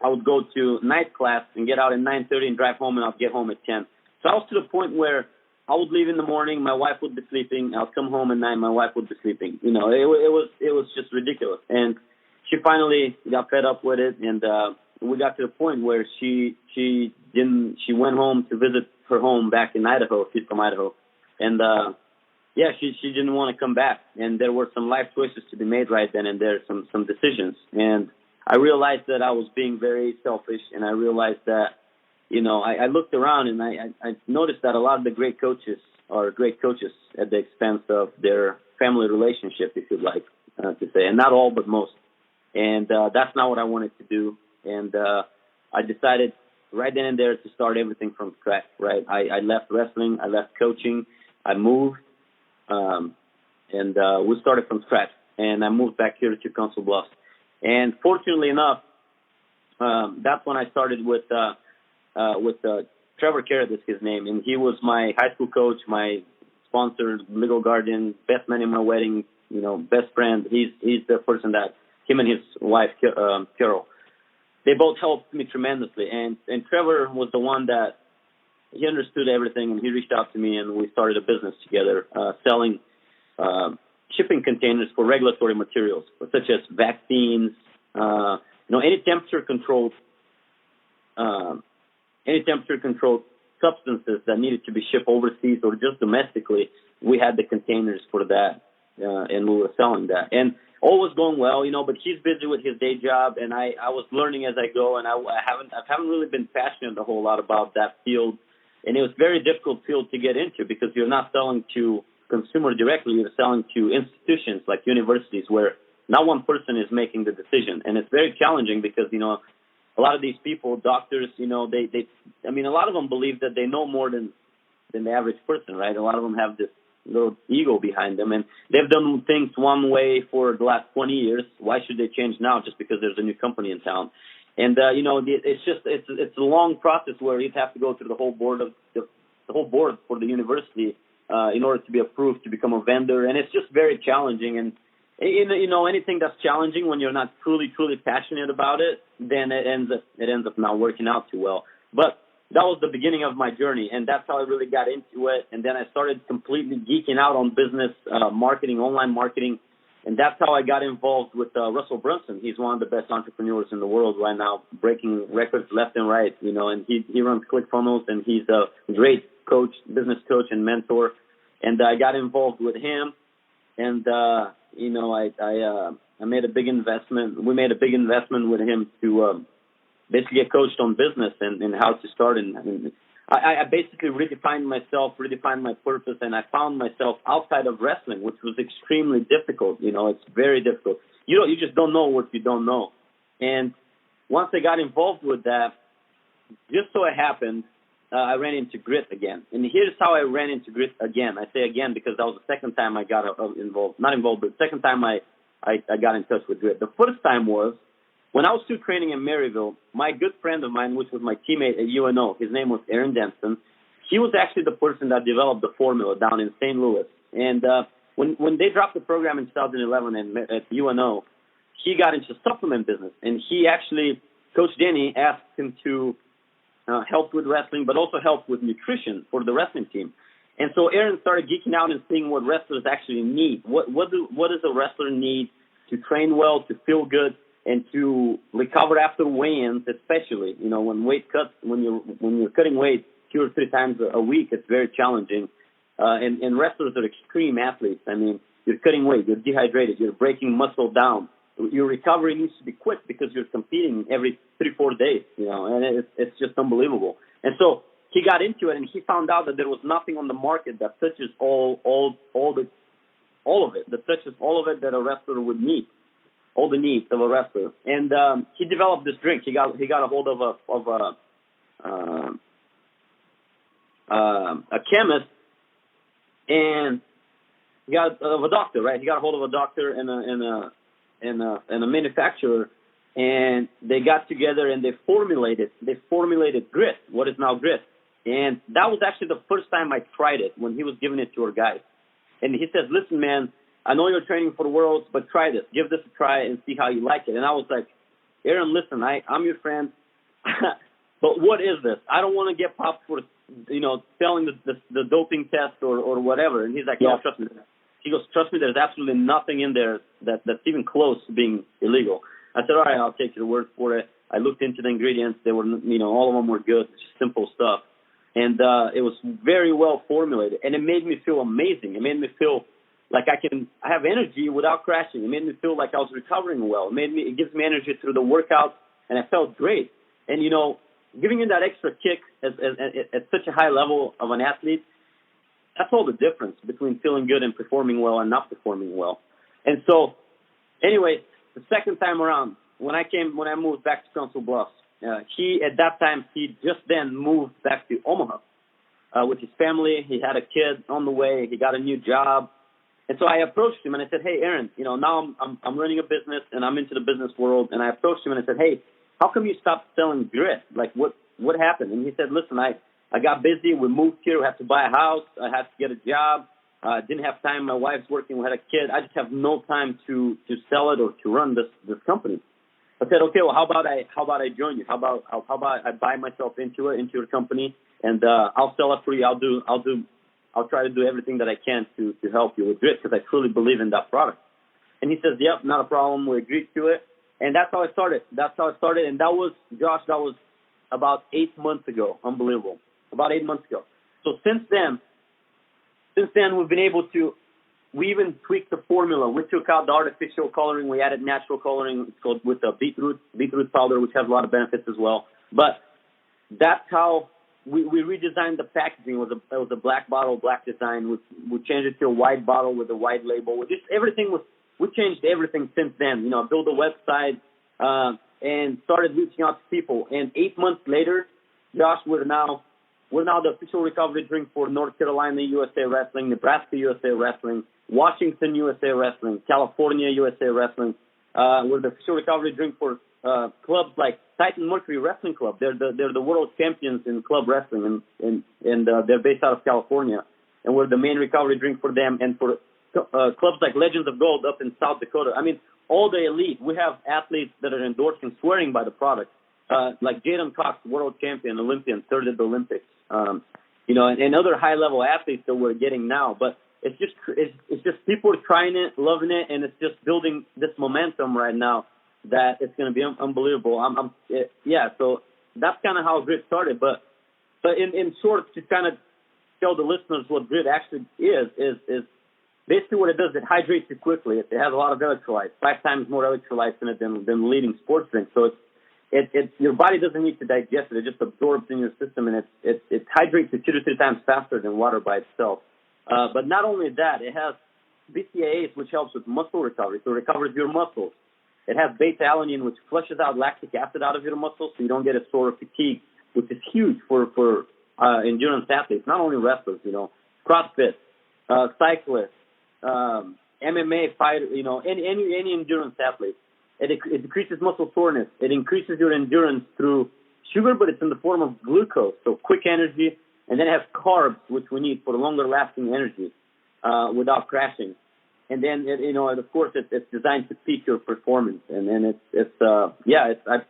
C: I would go to night class and get out at 9:30 and drive home, and I'd get home at 10. So I was to the point where I would leave in the morning, my wife would be sleeping. I'll come home at night, my wife would be sleeping. It was just ridiculous. And she finally got fed up with it, and we got to the point where she went home to visit her home back in Idaho. She's from Idaho, and she didn't want to come back. And there were some life choices to be made right then and there, some decisions. And I realized that I was being very selfish, and I realized that, I looked around and I noticed that a lot of the great coaches are great coaches at the expense of their family relationship, if you'd like to say, and not all, but most. And that's not what I wanted to do. And I decided right then and there to start everything from scratch, right? I left wrestling, I left coaching, I moved, and we started from scratch. And I moved back here to Council Bluffs. And fortunately enough, that's when I started with Trevor Carrot is his name, and he was my high school coach, my sponsor, legal guardian, best man in my wedding, best friend. He's the person that him and his wife Carol, they both helped me tremendously. And Trevor was the one that he understood everything, and he reached out to me, and we started a business together, selling shipping containers for regulatory materials, such as vaccines, any temperature-controlled substances that needed to be shipped overseas or just domestically. We had the containers for that, and we were selling that. And all was going well, but he's busy with his day job, and I was learning as I go, and I haven't really been passionate a whole lot about that field. And it was a very difficult field to get into because you're not selling to consumer directly, you're selling to institutions like universities where not one person is making the decision. And it's very challenging because, a lot of these people, doctors, a lot of them believe that they know more than the average person, right? A lot of them have this little ego behind them, and they've done things one way for the last 20 years. Why should they change now just because there's a new company in town? And, it's a long process where you'd have to go through the whole board for the university in order to be approved to become a vendor. And it's just very challenging. And, anything that's challenging when you're not truly passionate about it, then it ends up not working out too well. But that was the beginning of my journey, and that's how I really got into it. And then I started completely geeking out on business, marketing, online marketing. And that's how I got involved with Russell Brunson. He's one of the best entrepreneurs in the world right now, breaking records left and right, and he runs ClickFunnels, and he's a great coach, business coach and mentor. And I got involved with him, and, I made a big investment. We made a big investment with him to basically get coached on business and how to start. And I basically redefined myself, redefined my purpose, and I found myself outside of wrestling, which was extremely difficult. It's very difficult. You just don't know what you don't know. And once I got involved with that, just so it happened, I ran into grit again. And here's how I ran into grit again. I say again because that was the second time I got involved. Not involved, but the second time I got in touch with grit. The first time was when I was still training in Maryville. My good friend of mine, which was my teammate at UNO, his name was Aaron Dempson. He was actually the person that developed the formula down in St. Louis. And when they dropped the program in 2011 at UNO, he got into the supplement business, and he actually, Coach Denny asked him to help with wrestling, but also help with nutrition for the wrestling team. And so Aaron started geeking out and seeing what wrestlers actually need. What does a wrestler need to train well, to feel good, and to recover after weigh-ins, especially, you know, when you're cutting weight 2 or 3 times a week, it's very challenging. And wrestlers are extreme athletes. I mean, you're cutting weight, you're dehydrated, you're breaking muscle down. Your recovery needs to be quick because you're competing every 3-4 days, you know, and it's just unbelievable. And so he got into it, and he found out that there was nothing on the market that touches all of it, that touches all of it that a wrestler would need, all the needs of a wrestler. And he developed this drink. He got a hold of a chemist, and he got of a doctor, right? He got a hold of a doctor and a manufacturer, and they got together and they formulated grit, what is now grit. And that was actually the first time I tried it, when he was giving it to our guys. And he said, listen, man, I know you're training for the Worlds, but try this. Give this a try and see how you like it. And I was like, Aaron, listen, I'm your friend, but what is this? I don't want to get popped for, you know, failing the doping test or whatever. And he's like, no, trust me. He goes, trust me, there's absolutely nothing in there that's even close to being illegal. I said, all right, I'll take your word for it. I looked into the ingredients. They were, you know, all of them were good, just simple stuff. And it was very well formulated, and it made me feel amazing. It made me feel like I have energy without crashing. It made me feel like I was recovering well. It gives me energy through the workouts, and I felt great. And, you know, giving you that extra kick at such a high level of an athlete, that's all the difference between feeling good and performing well and not performing well. And so, anyway, the second time around, when I moved back to Council Bluffs, at that time, he just then moved back to Omaha with his family. He had a kid on the way. He got a new job. And so I approached him and I said, hey, Aaron, you know, now I'm running a business and I'm into the business world. And I approached him and I said, hey, how come you stopped selling grit? Like, what happened? And he said, listen, I got busy. We moved here. We had to buy a house. I had to get a job. Didn't have time. My wife's working. We had a kid. I just have no time to sell it or to run this company. I said, okay, well, how about I join you? How about I buy myself into your company, and I'll sell it for you. I'll try to do everything that I can to help you with grit, because I truly believe in that product. And he says, yep, not a problem. We agreed to it, and that's how I started. And that was, Josh, that was about 8 months ago. Unbelievable. About 8 months ago. So since then we've been able to. We even tweaked the formula. We took out the artificial coloring. We added natural coloring with the beetroot powder, which has a lot of benefits as well. But that's how we redesigned the packaging. It was a black bottle, black design. We changed it to a white bottle with a white label. We changed everything since then. You know, built a website and started reaching out to people. And 8 months later, Josh, we're now the official recovery drink for North Carolina USA Wrestling, Nebraska USA Wrestling, Washington USA Wrestling, California USA Wrestling. We're the official recovery drink for clubs like Titan Mercury Wrestling Club. They're the world champions in club wrestling, and they're based out of California. And we're the main recovery drink for them, and for clubs like Legends of Gold up in South Dakota. I mean, all the elite. We have athletes that are endorsing, swearing by the product, like Jaden Cox, world champion, Olympian, third at the Olympics. You know, and other high-level athletes that we're getting now. But it's just people are trying it, loving it, and it's just building this momentum right now that it's going to be unbelievable. So that's kind of how grit started. But in short, to kind of tell the listeners what grit actually is basically what it does. It hydrates you quickly. It has a lot of electrolytes, 5 times more electrolytes in it than leading sports drinks. So it's your body doesn't need to digest it. It just absorbs in your system, and it hydrates you 2 to 3 times faster than water by itself. But not only that, it has BCAAs, which helps with muscle recovery, so it recovers your muscles. It has beta-alanine, which flushes out lactic acid out of your muscles, so you don't get a sore fatigue, which is huge for endurance athletes, not only wrestlers, you know, CrossFit, cyclists, MMA fighters, you know, any endurance athlete. It decreases muscle soreness. It increases your endurance through sugar, but it's in the form of glucose, so quick energy. And then it has carbs, which we need for longer-lasting energy without crashing. and then of course it's designed to peak your performance, and it's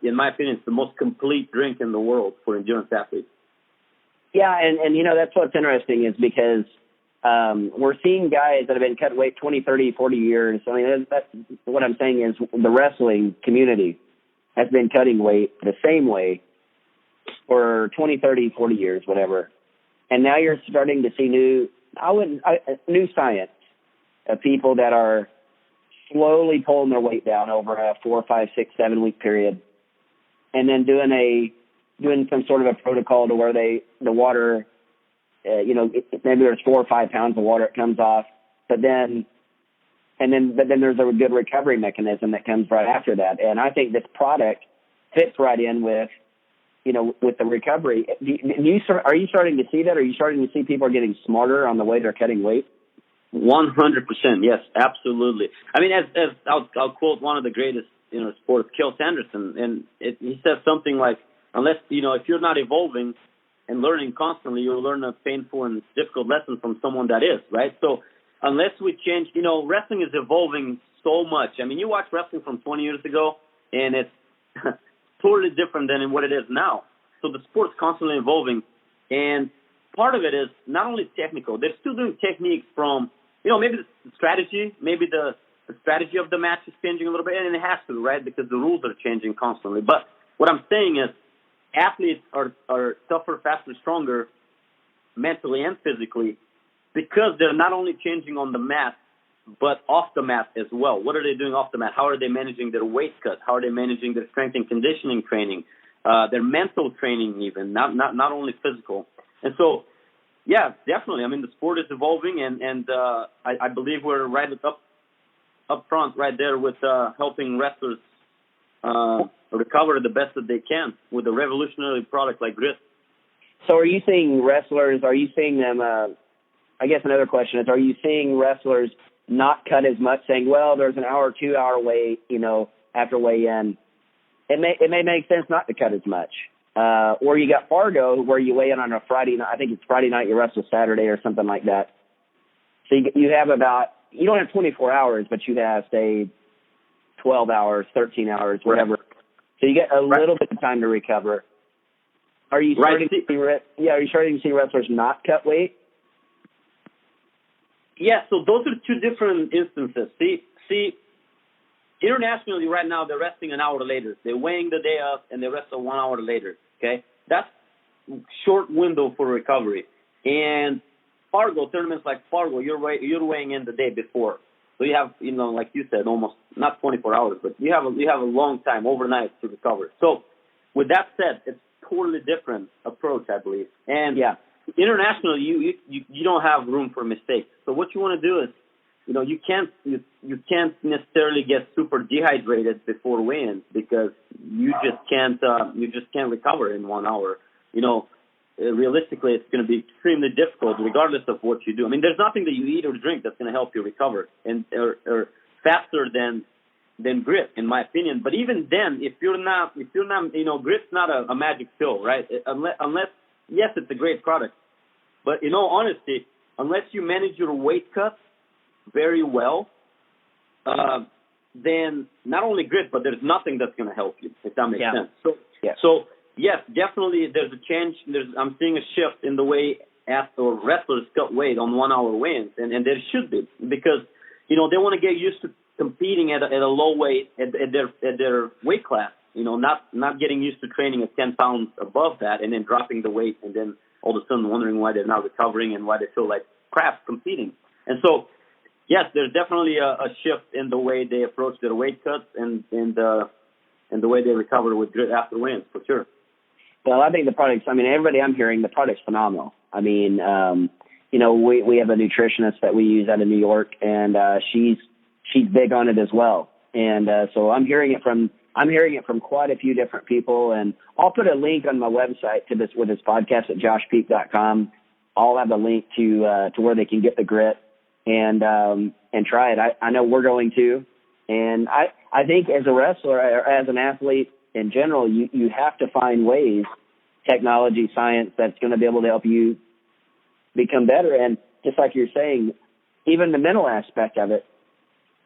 C: in my opinion, it's the most complete drink in the world for endurance athletes.
B: Yeah, and that's what's interesting is because we're seeing guys that have been cutting weight 20, 30, 40 years. I mean, that's what I'm saying is the wrestling community has been cutting weight the same way for 20, 30, 40 years, whatever. And now you're starting to see new science of people that are slowly pulling their weight down over a 4, 5, 6, 7 week period, and then doing some sort of a protocol to where the water, maybe there's 4 or 5 pounds of water it comes off, but then there's a good recovery mechanism that comes right after that. And I think this product fits right in with the recovery. Are you starting to see that? Are you starting to see people are getting smarter on the way they're cutting weight?
C: 100%, yes, absolutely. I mean, as I'll quote one of the greatest sports, Kel Sanderson, and he says something like, unless if you're not evolving and learning constantly, you'll learn a painful and difficult lesson from someone that is, right? So unless we change, wrestling is evolving so much. I mean, you watch wrestling from 20 years ago, and it's totally different than what it is now. So the sport's constantly evolving, and part of it is not only technical. They're still doing techniques from, maybe the strategy, maybe the strategy of the match is changing a little bit, and it has to, right, because the rules are changing constantly. But what I'm saying is athletes are tougher, faster, stronger mentally and physically because they're not only changing on the mat, but off the mat as well. What are they doing off the mat? How are they managing their weight cut? How are they managing their strength and conditioning training, their mental training even, not only physical. And so, yeah, definitely. I mean, the sport is evolving, and I believe we're right up front right there with helping wrestlers recover the best that they can with a revolutionary product like Grit.
B: So are you seeing wrestlers, are you seeing them, I guess another question is, are you seeing wrestlers not cut as much, saying, well, there's an hour, 2 hour wait, after weigh-in? It may make sense not to cut as much. Or you got Fargo, where you weigh in on a Friday night. I think it's Friday night, you wrestle Saturday or something like that. So you have you don't have 24 hours, but you have, say, 12 hours, 13 hours, whatever. Right. So you get a little bit of time to recover. Are you starting to see wrestlers not cut weight?
C: Yeah, so those are two different instances. See, internationally right now they're resting an hour later. They're weighing the day up and they wrestle 1 hour later. Okay, that's short window for recovery. And Fargo tournaments like Fargo, you're weighing in the day before, so you have like you said, almost not 24 hours, but you have a long time overnight to recover. So with that said, it's totally different approach, I believe. And yeah, internationally, you don't have room for mistakes. So what you want to do is, you can't necessarily get super dehydrated before weigh-in because you just can't recover in 1 hour. Realistically, it's going to be extremely difficult regardless of what you do. I mean, there's nothing that you eat or drink that's going to help you recover or faster than Grit, in my opinion. But even then, if you're not, Grit's not a magic pill, right? Unless, yes, it's a great product. But in all honesty, unless you manage your weight cuts very well, then not only Grit, but there's nothing that's going to help you, if that makes sense. So yes, definitely there's a change. I'm seeing a shift in the way wrestlers cut weight on 1 hour weigh-ins, and there should be, because, they want to get used to competing at a low weight at their weight class, not getting used to training at 10 pounds above that and then dropping the weight and then all of a sudden wondering why they're not recovering and why they feel like crap competing. And so, yes, there's definitely a shift in the way they approach their weight cuts and the way they recover with Grit after wins, for sure.
B: Well, I think everybody I'm hearing, the product's phenomenal. I mean, we have a nutritionist that we use out of New York, and she's big on it as well. And so I'm hearing it from quite a few different people, and I'll put a link on my website to this podcast at joshpeak.com. I'll have a link to where they can get the Grit and try it. I know we're going to, and I think as a wrestler or as an athlete in general, you have to find ways, technology, science, that's going to be able to help you become better. And just like you're saying, even the mental aspect of it,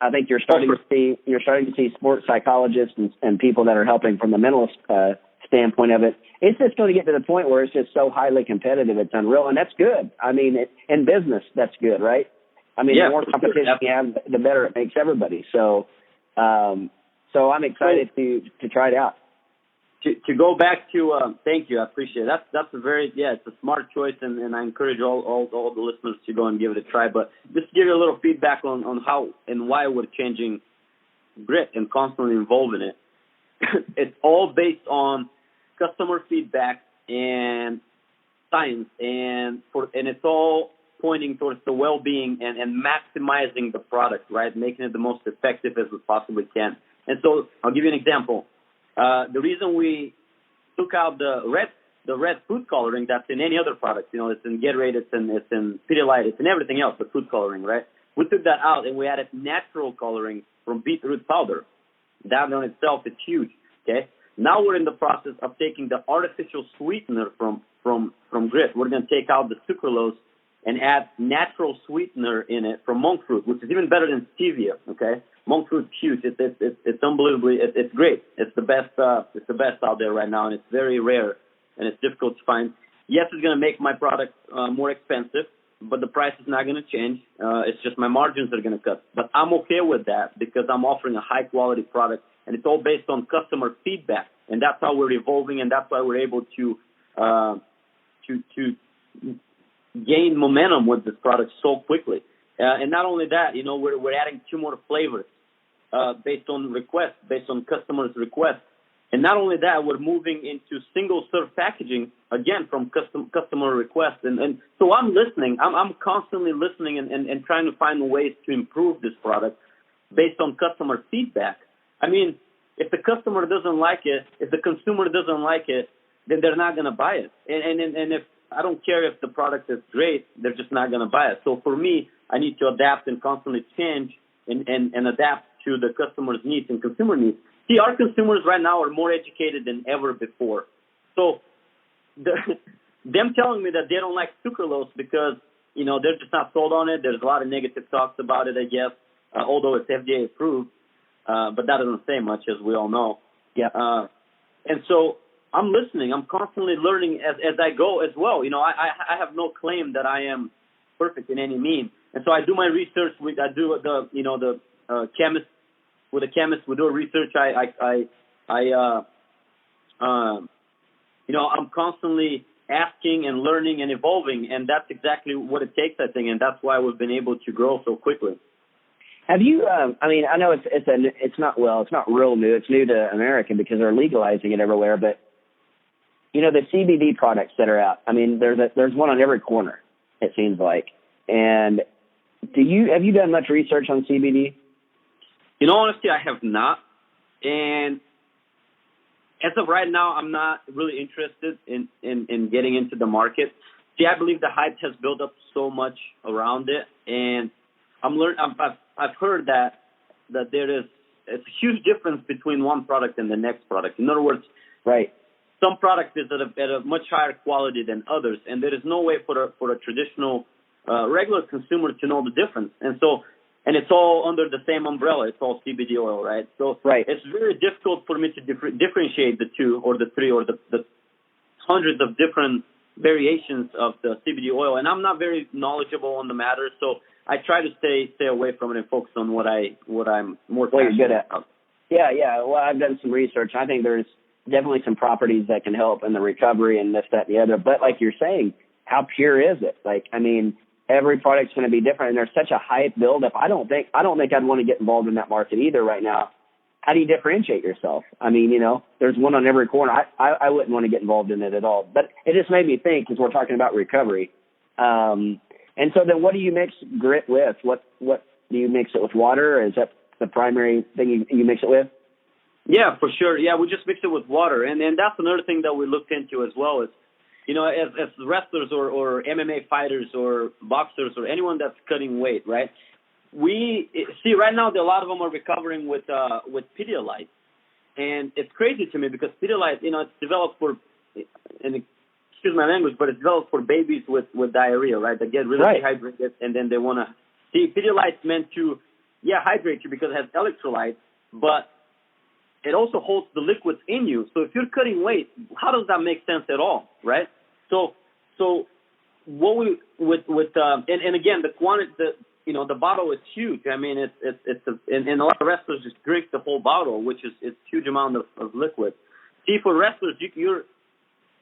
B: I think you're starting to see sports psychologists and people that are helping from the mental standpoint of it. It's just going to get to the point where it's just so highly competitive, it's unreal, and that's good. I mean, in business, that's good, right? I mean, the more competition you have, the better it makes everybody. So, so I'm excited to try it out.
C: To go back to, thank you, I appreciate it. That's a very, it's a smart choice, and I encourage all the listeners to go and give it a try. But just to give you a little feedback on how and why we're changing grit and constantly involving it. It's all based on customer feedback and science, and it's all pointing towards the well-being and maximizing the product, right? Making it the most effective as we possibly can. And so I'll give you an example. The reason we took out the red food coloring that's in any other product, it's in Gatorade, it's in Pedialyte, it's in everything else, the food coloring, right? We took that out and we added natural coloring from beetroot powder. That on itself is huge, okay? Now we're in the process of taking the artificial sweetener from grit. We're going to take out the sucralose and add natural sweetener in it from monk fruit, which is even better than stevia, okay? Monk fruit's huge. It's unbelievably. It's great. It's the best. It's the best out there right now, and it's very rare, and it's difficult to find. Yes, it's going to make my product more expensive, but the price is not going to change. It's just my margins are going to cut. But I'm okay with that because I'm offering a high quality product, and it's all based on customer feedback, and that's how we're evolving, and that's why we're able to gain momentum with this product so quickly. And not only that, we're adding 2 more flavors based on requests, based on customers' requests. And not only that, we're moving into single-serve packaging, again, from customer requests. And so I'm listening. I'm constantly listening and trying to find ways to improve this product based on customer feedback. I mean, if the customer doesn't like it, if the consumer doesn't like it, then they're not going to buy it. And if I don't care if the product is great, they're just not going to buy it. So for me, I need to adapt and constantly change and adapt to the customer's needs and consumer needs. See, our consumers right now are more educated than ever before. So them telling me that they don't like sucralose because, they're just not sold on it. There's a lot of negative talks about it, I guess, although it's FDA approved. But that doesn't say much, as we all know.
B: Yeah.
C: And so I'm listening. I'm constantly learning as I go as well. I have no claim that I am perfect in any means. And so I do my research. I do the chemist. With a chemist, we do a research. I'm constantly asking and learning and evolving, and that's exactly what it takes, I think, and that's why we've been able to grow so quickly.
B: Have you? I know it's not real new. It's new to America because they're legalizing it everywhere. But the CBD products that are out. I mean, there's one on every corner. It seems like. And have you done much research on CBD?
C: Honestly, I have not. And as of right now, I'm not really interested in getting into the market. See, I believe the hype has built up so much around it, and I've heard that it's a huge difference between one product and the next product. In other words,
B: right.
C: Some product is at a much higher quality than others, and there is no way for a traditional regular consumer to know the difference. And it's all under the same umbrella. It's all CBD oil, right? So
B: right.
C: It's very difficult for me to differentiate the 2 or the 3 or the hundreds of different variations of the CBD oil. And I'm not very knowledgeable on the matter, so I try to stay away from it and focus on what I'm more passionate
B: you're good at.
C: about.
B: Yeah. Well, I've done some research. I think there's definitely some properties that can help in the recovery and this, that, and the other. But like you're saying, how pure is it? Every product's going to be different, and there's such a hype buildup. I don't think I'd want to get involved in that market either right now. How do you differentiate yourself? I mean, there's one on every corner. I wouldn't want to get involved in it at all. But it just made me think because we're talking about recovery. And so then, what do you mix grit with? What do you mix it with? Water? Or is that the primary thing you mix it with?
C: Yeah, for sure. Yeah, we just mix it with water, and that's another thing that we looked into as well. Is as wrestlers or MMA fighters or boxers or anyone that's cutting weight, right? We see right now that a lot of them are recovering with Pedialyte, and it's crazy to me because Pedialyte, it's developed for, and excuse my language, but it's developed for babies with diarrhea, right? They get really dehydrated, and then they want to see Pedialyte's meant to hydrates you because it has electrolytes, but it also holds the liquids in you. So if you're cutting weight, how does that make sense at all, right? So what we and again, the quantity, the bottle is huge. I mean, and a lot of wrestlers just drink the whole bottle, which is it's huge amount of liquid. See, for wrestlers, you're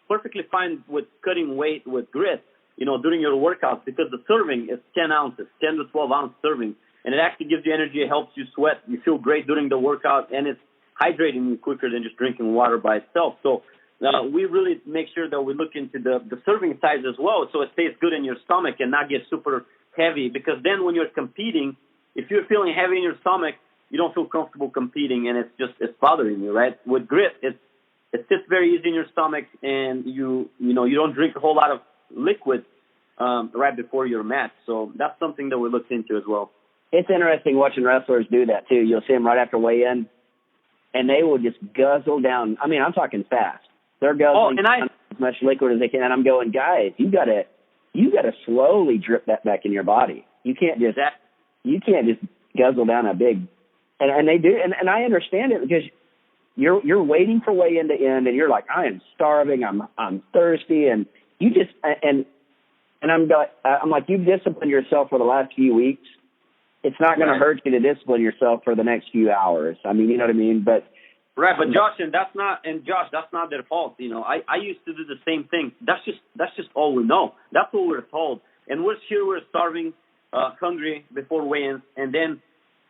C: perfectly fine with cutting weight with grit, during your workouts, because the serving is 10 ounces, 10 to 12 ounce serving, and it actually gives you energy. It helps you sweat. You feel great during the workout, and it's hydrating you quicker than just drinking water by itself. So we really make sure that we look into the serving size as well, so it stays good in your stomach and not get super heavy. Because then when you're competing, if you're feeling heavy in your stomach, you don't feel comfortable competing, and it's bothering you, right? With grit, it sits very easy in your stomach, and you don't drink a whole lot of liquid right before your match. So that's something that we looked into as well.
B: It's interesting watching wrestlers do that too. You'll see them right after weigh-in, and they will just guzzle down. I mean, I'm talking fast. They're guzzling down as much liquid as they can, and I'm going, guys, you gotta slowly drip that back in your body. You can't just guzzle down a big, and they do, and I understand it, because you're waiting for weigh-in to end, and you're like, I am starving, I'm thirsty, and you just and I'm like, you've disciplined yourself for the last few weeks. It's not going to hurt you to discipline yourself for the next few hours. I mean, you know what I mean? But
C: Josh, that's not their fault. I used to do the same thing. That's just all we know. That's what we're told. And we're starving, hungry before weigh-ins. And then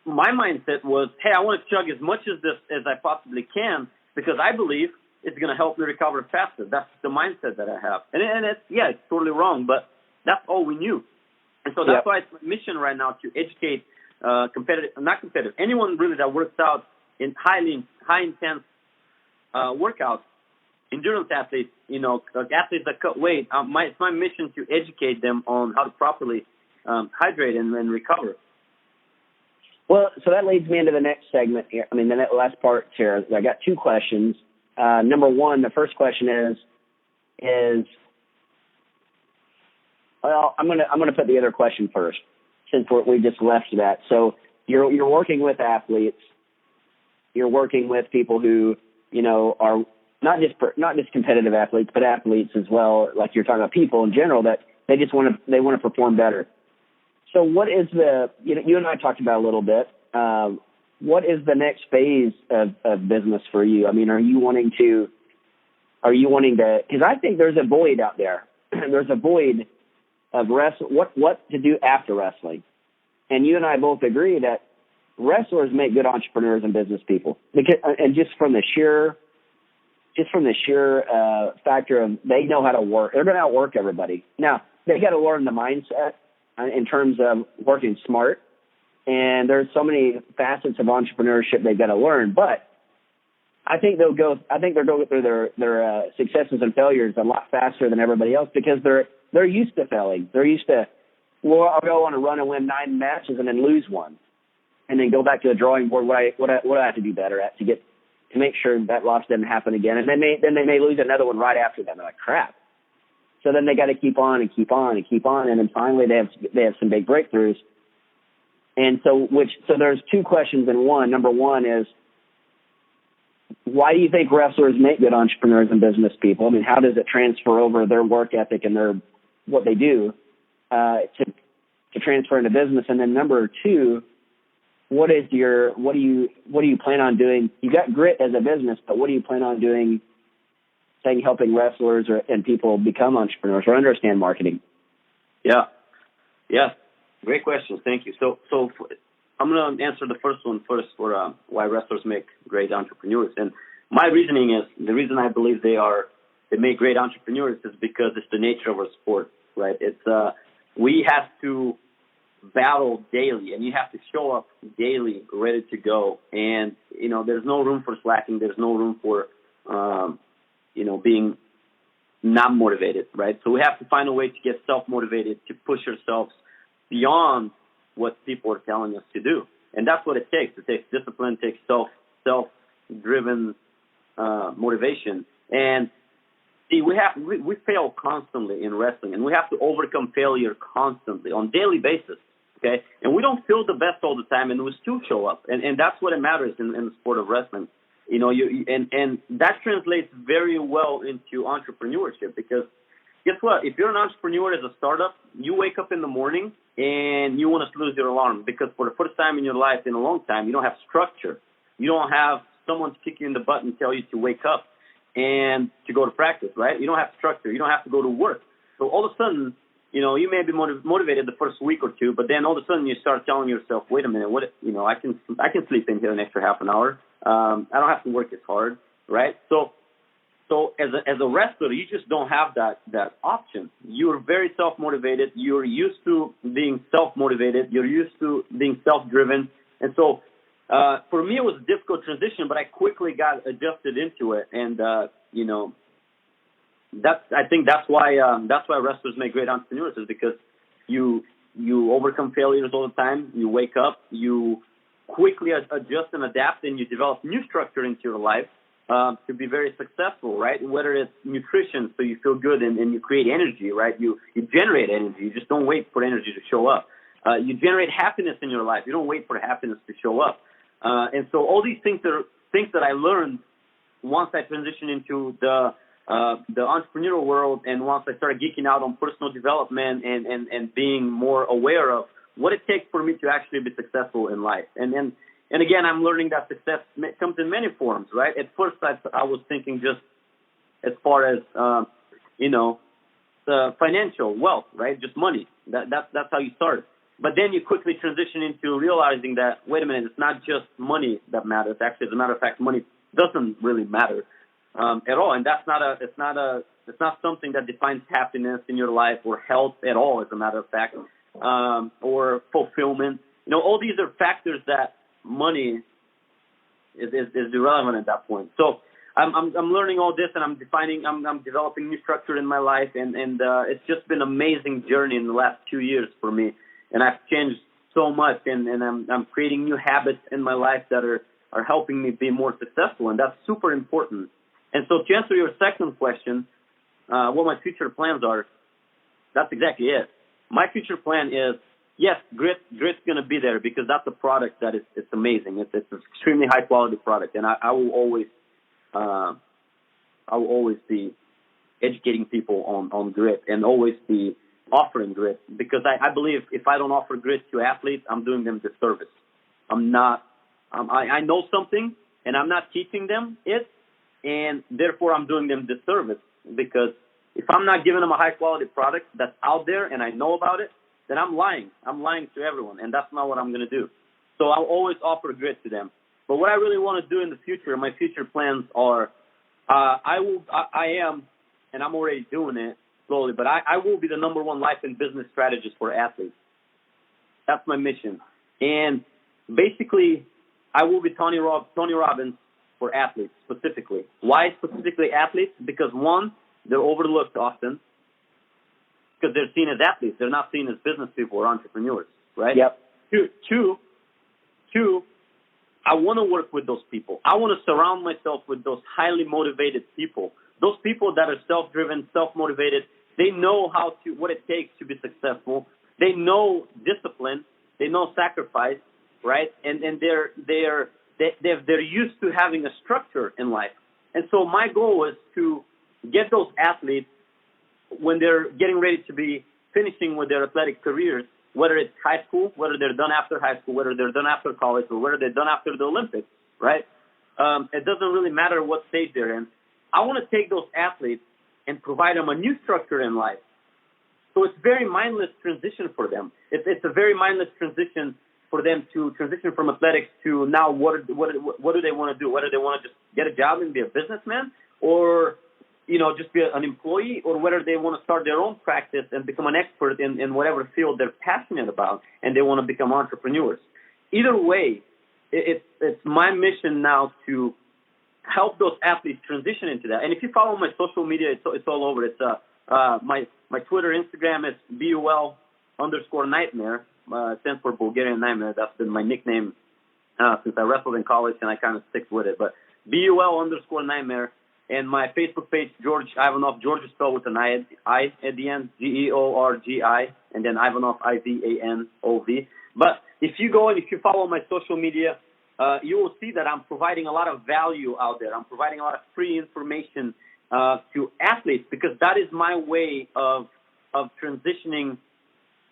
C: my mindset was, hey, I want to chug as much of this as I possibly can, because I believe it's going to help me recover faster. That's the mindset that I have. And it's totally wrong, but that's all we knew. And so that's why it's my mission right now to educate anyone really that works out in high intense workouts, endurance athletes, athletes that cut weight. It's my mission to educate them on how to properly hydrate and recover.
B: Well, so that leads me into the next segment here. I mean, the last part here. I got two questions. Number one, the first question is well, I'm gonna put the other question first, since we just left that. So you're working with athletes. You're working with people who are not just competitive athletes, but athletes as well. Like you're talking about people in general that they want to perform better. So what is you and I talked about a little bit. What is the next phase of business for you? I mean, are you wanting to? Because I think there's a void out there. There's a void of what to do after wrestling. And you and I both agree that wrestlers make good entrepreneurs and business people. And just from the sheer factor of they know how to work. They're going to outwork everybody. Now, they got to learn the mindset in terms of working smart. And there's so many facets of entrepreneurship they've got to learn. But I think they're going through their successes and failures a lot faster than everybody else, because they're used to failing. They're used to, I'll go on a run and win 9 matches and then lose one, and then go back to the drawing board. What do I have to do better at to make sure that loss doesn't happen again? And then they may lose another one right after that. They're like, crap. So then they got to keep on and keep on and keep on, and then finally they have some big breakthroughs. And so there's two questions in one. Number one is, why do you think wrestlers make good entrepreneurs and business people? I mean, how does it transfer over their work ethic and what they do to transfer into business? And then number two, what do you plan on doing? You got grit as a business, but what do you plan on doing, helping wrestlers and people become entrepreneurs or understand marketing?
C: Yeah. Great questions. Thank you. So I'm going to answer the first one first for why wrestlers make great entrepreneurs. And my reasoning is, the reason I believe they make great entrepreneurs is because it's the nature of our sport, right? It's we have to battle daily, and you have to show up daily ready to go. And, there's no room for slacking. There's no room for, being not motivated, right? So we have to find a way to get self-motivated, to push ourselves beyond what people are telling us to do. And that's what it takes. It takes discipline, it takes self-driven motivation. And see, we fail constantly in wrestling, and we have to overcome failure constantly on daily basis. Okay, and we don't feel the best all the time, and we still show up, and that's what it matters in the sport of wrestling. You know, and that translates very well into entrepreneurship, because guess what? If you're an entrepreneur as a startup, you wake up in the morning and you want to snooze your alarm, because for the first time in your life in a long time, you don't have structure. You don't have someone to kick you in the butt and tell you to wake up and to go to practice, right? You don't have structure. You don't have to go to work. So all of a sudden, you know, you may be motivated the first week or two, but then all of a sudden you start telling yourself, wait a minute, I can sleep in here an extra half an hour. I don't have to work as hard, right? So as a wrestler, you just don't have that option. You're very self-motivated. You're used to being self-motivated. You're used to being self-driven. And so for me, it was a difficult transition, but I quickly got adjusted into it. And, you know, I think that's why wrestlers make great entrepreneurs, is because you overcome failures all the time. You wake up, you quickly adjust and adapt, and you develop new structure into your life to be very successful, right? Whether it's nutrition, so you feel good and you create energy, right? You generate energy. You just don't wait for energy to show up. You generate happiness in your life. You don't wait for happiness to show up. And so all these things are things that I learned once I transitioned into the entrepreneurial world, and once I started geeking out on personal development and being more aware of what it takes for me to actually be successful in life. And again, I'm learning that success comes in many forms, right? At first, I was thinking just as far as, the financial wealth, right? Just money. That's how you start. But then you quickly transition into realizing that, wait a minute, it's not just money that matters. Actually, as a matter of fact, money doesn't really matter at all. And it's not something that defines happiness in your life or health at all, as a matter of fact, or fulfillment. You know, all these are factors that money is irrelevant at that point. So I'm learning all this, and I'm developing new structure in my life, and it's just been an amazing journey in the last 2 years for me. And I've changed so much, and I'm creating new habits in my life that are helping me be more successful, and that's super important. And so to answer your second question, what my future plans are, that's exactly it. My future plan is, yes, grit's going to be there, because that's a product that it's amazing. It's an extremely high quality product, and I will always be educating people on grit, and always be offering grit, because I believe if I don't offer grit to athletes, I'm doing them disservice. I know something, and I'm not teaching them it, and therefore I'm doing them disservice, because if I'm not giving them a high quality product that's out there and I know about it, then I'm lying. I'm lying to everyone, and that's not what I'm going to do. So I'll always offer grit to them. But what I really want to do in the future, my future plans are, I am, and I'm already doing it slowly, but I will be the number one life and business strategist for athletes. That's my mission. And basically, I will be Tony Robbins for athletes specifically. Why specifically athletes? Because one, they're overlooked often, because they're seen as athletes. They're not seen as business people or entrepreneurs, right?
B: Yep.
C: Two, I want to work with those people. I want to surround myself with those highly motivated people. Those people that are self-driven, self-motivated. They know what it takes to be successful. They know discipline. They know sacrifice, right? And they're used to having a structure in life. And so my goal is to get those athletes, when they're getting ready to be finishing with their athletic careers, whether it's high school, whether they're done after high school, whether they're done after college, or whether they're done after the Olympics, right? It doesn't really matter what stage they're in. I want to take those athletes and provide them a new structure in life. So it's very mindless transition for them. It's a very mindless transition for them to transition from athletics to now what do they want to do? Whether they want to just get a job and be a businessman, or just be an employee, or whether they want to start their own practice and become an expert in whatever field they're passionate about, and they want to become entrepreneurs. Either way, it's my mission now to help those athletes transition into that. And if you follow my social media, it's all over. It's my Twitter, Instagram is BUL_nightmare. Stands for Bulgarian Nightmare. That's been my nickname since I wrestled in college, and I kind of stick with it. But BUL_nightmare. And my Facebook page, Georgi Ivanov. Georgi is spelled with an I at the end, Georgi, and then Ivanov, Ivanov. But if you go and if you follow my social media, you will see that I'm providing a lot of value out there. I'm providing a lot of free information to athletes because that is my way of transitioning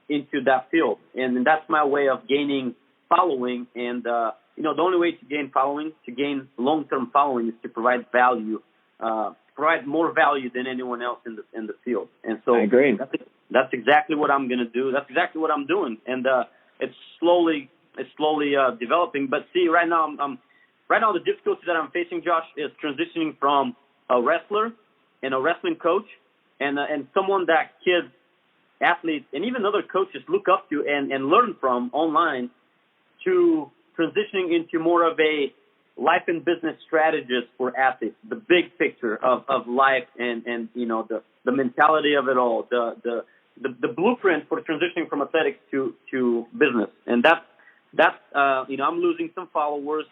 C: into that field, and that's my way of gaining following. And the only way to gain following, to gain long-term following, is to provide value, provide more value than anyone else in the field. And so
B: I agree.
C: That's exactly what I'm going to do. That's exactly what I'm doing, and it's slowly developing. But see, right now the difficulty that I'm facing, Josh, is transitioning from a wrestler and a wrestling coach and someone that kids, athletes, and even other coaches look up to and learn from online, to transitioning into more of a life and business strategist for athletes, the big picture of life and the mentality of it all, the blueprint for transitioning from athletics to business. And that's I'm losing some followers,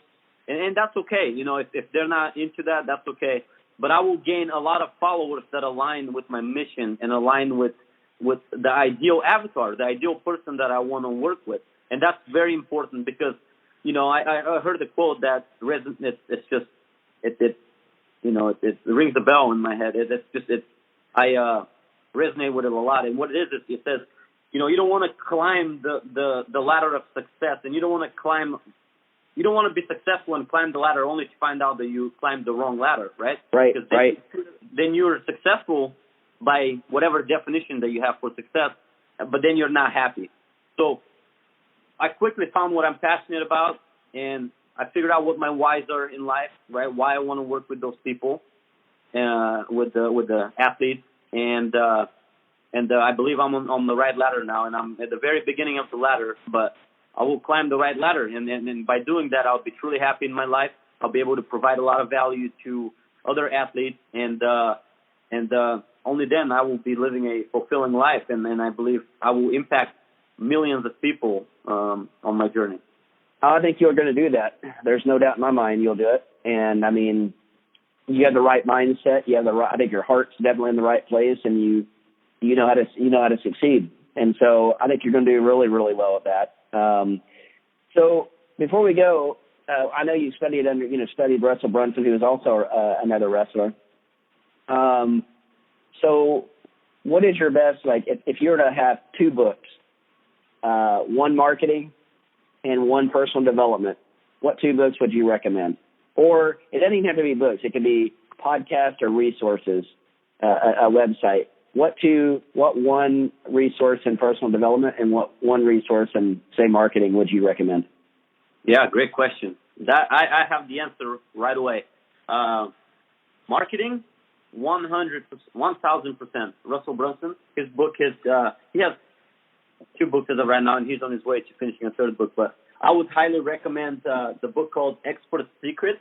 C: and that's okay. If they're not into that, that's okay. But I will gain a lot of followers that align with my mission and align with the ideal avatar, the ideal person that I want to work with. And that's very important because, I heard the quote that it rings a bell in my head. I resonate with it a lot. And what it is, it says, you don't want to climb the ladder of success, and you don't want to be successful and climb the ladder only to find out that you climbed the wrong ladder, right?
B: Right,
C: Then you're successful by whatever definition that you have for success, but then you're not happy. So I quickly found what I'm passionate about, and I figured out what my whys are in life, right? Why I want to work with those people, with the athletes, and I believe I'm on the right ladder now, and I'm at the very beginning of the ladder, but I will climb the right ladder, and by doing that, I'll be truly happy in my life. I'll be able to provide a lot of value to other athletes, and only then I will be living a fulfilling life, and I believe I will impact millions of people on my journey.
B: I think you're going to do that. There's no doubt in my mind you'll do it. And I mean, you have the right mindset. I think your heart's definitely in the right place, and you know how to succeed. And so I think you're going to do really, really well at that. So before we go, I know you studied Russell Brunson, who is also another wrestler. So what is your best, if you were to have two books, one marketing and one personal development, what two books would you recommend? Or it doesn't even have to be books. It could be podcasts or resources, a website. What one resource in personal development and what one resource in, say, marketing would you recommend?
C: Yeah, great question. That I have the answer right away. Marketing, 1,000%. Russell Brunson, his book is he has two books as of right now, and he's on his way to finishing a third book. But I would highly recommend the book called Expert Secrets.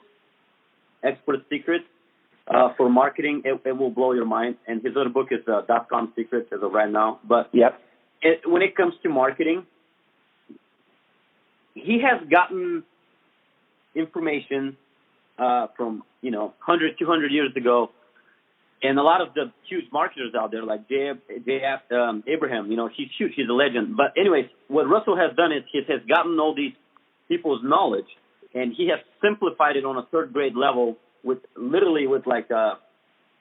C: For marketing, it will blow your mind. And his other book is .com Secrets as of right now. But
B: yep.
C: When it comes to marketing, he has gotten information from 100, 200 years ago, and a lot of the huge marketers out there, like Abraham, he's huge, he's a legend. But anyways, what Russell has done is he has gotten all these people's knowledge, and he has simplified it on a third grade level with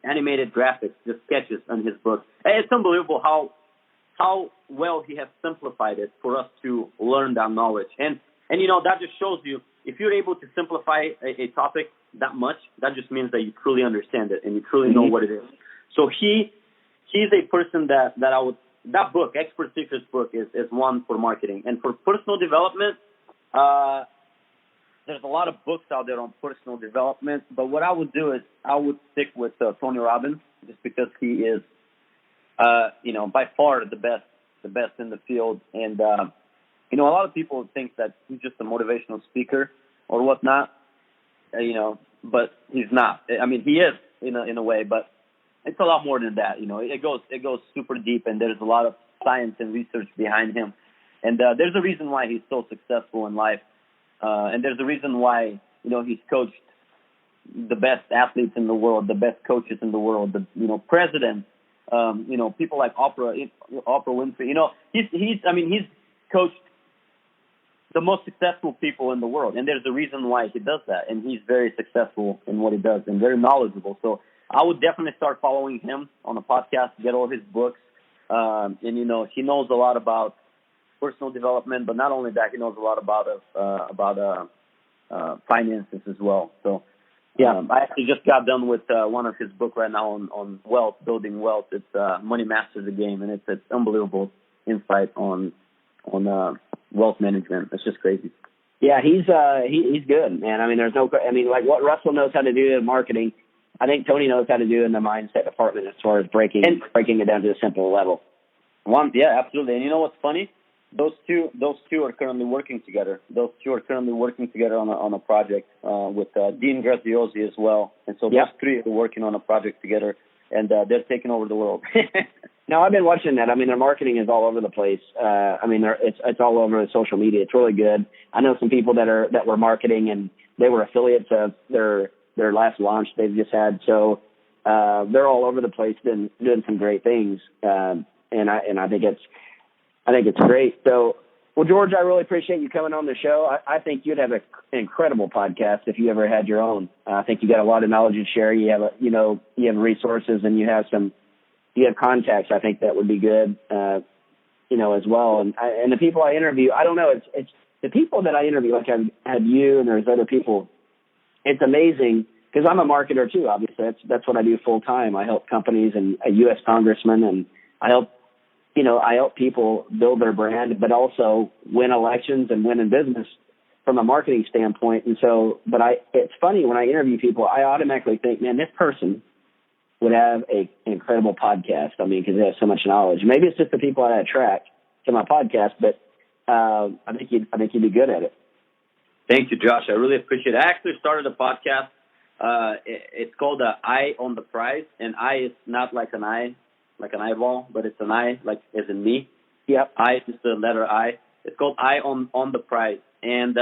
C: animated graphics, just sketches in his book. And it's unbelievable how well he has simplified it for us to learn that knowledge. And that just shows you, if you're able to simplify a topic that much, that just means that you truly understand it and you truly know what it is. So he's a person that book, Expert Secrets book, is one for marketing. And for personal development, there's a lot of books out there on personal development, but what I would do is I would stick with Tony Robbins, just because he is, by far the best in the field. And, a lot of people think that he's just a motivational speaker or whatnot, but he's not. I mean, he is in a way, but it's a lot more than that. It goes super deep, and there's a lot of science and research behind him. And there's a reason why he's so successful in life. And there's a reason why, he's coached
D: the best athletes in the world, the best coaches in the world, the presidents, people like Oprah Winfrey. He's coached the most successful people in the world, and there's a reason why he does that, and he's very successful in what he does and very knowledgeable. So I would definitely start following him on a podcast, get all his books, and he knows a lot about personal development, but not only that, he knows a lot about finances as well. So I actually just got done with one of his books right now on wealth, building wealth. It's Money Masters the Game, and it's unbelievable insight on wealth management. It's just crazy.
B: Yeah, he's good, man. I mean, like what Russell knows how to do in marketing, I think Tony knows how to do in the mindset department as far as breaking it down to a simple level.
D: Absolutely. And you know what's funny? Those two are currently working together. Those two are currently working together on a project with Dean Graziosi as well. And so those three are working on a project together, and they're taking over the world.
B: Now, I've been watching that. I mean, their marketing is all over the place. It's all over social media. It's really good. I know some people that were marketing, and they were affiliates of their last launch they've just had. So they're all over the place, doing some great things. And I think it's great. So, well, George, I really appreciate you coming on the show. I think you'd have an incredible podcast if you ever had your own. I think you got a lot of knowledge to share. You have you have resources, and you have contacts. I think that would be good, as well. And the people I interview, I don't know. It's the people that I interview, like I had you, and there's other people. It's amazing because I'm a marketer too. Obviously, that's what I do full time. I help companies and a U.S. congressman, and I help people build their brand, but also win elections and win in business from a marketing standpoint. And so, it's funny when I interview people, I automatically think, man, this person would have an incredible podcast. I mean, because they have so much knowledge. Maybe it's just the people I attract to my podcast, but I think you'd be good at it.
D: Thank you, Josh. I really appreciate it. I actually started a podcast. It's called Eye on the Prize, and eye is not like an eye, like an eyeball, but it's an eye, like as in me.
B: Yep.
D: I is the letter I. It's called Eye on the Prize, and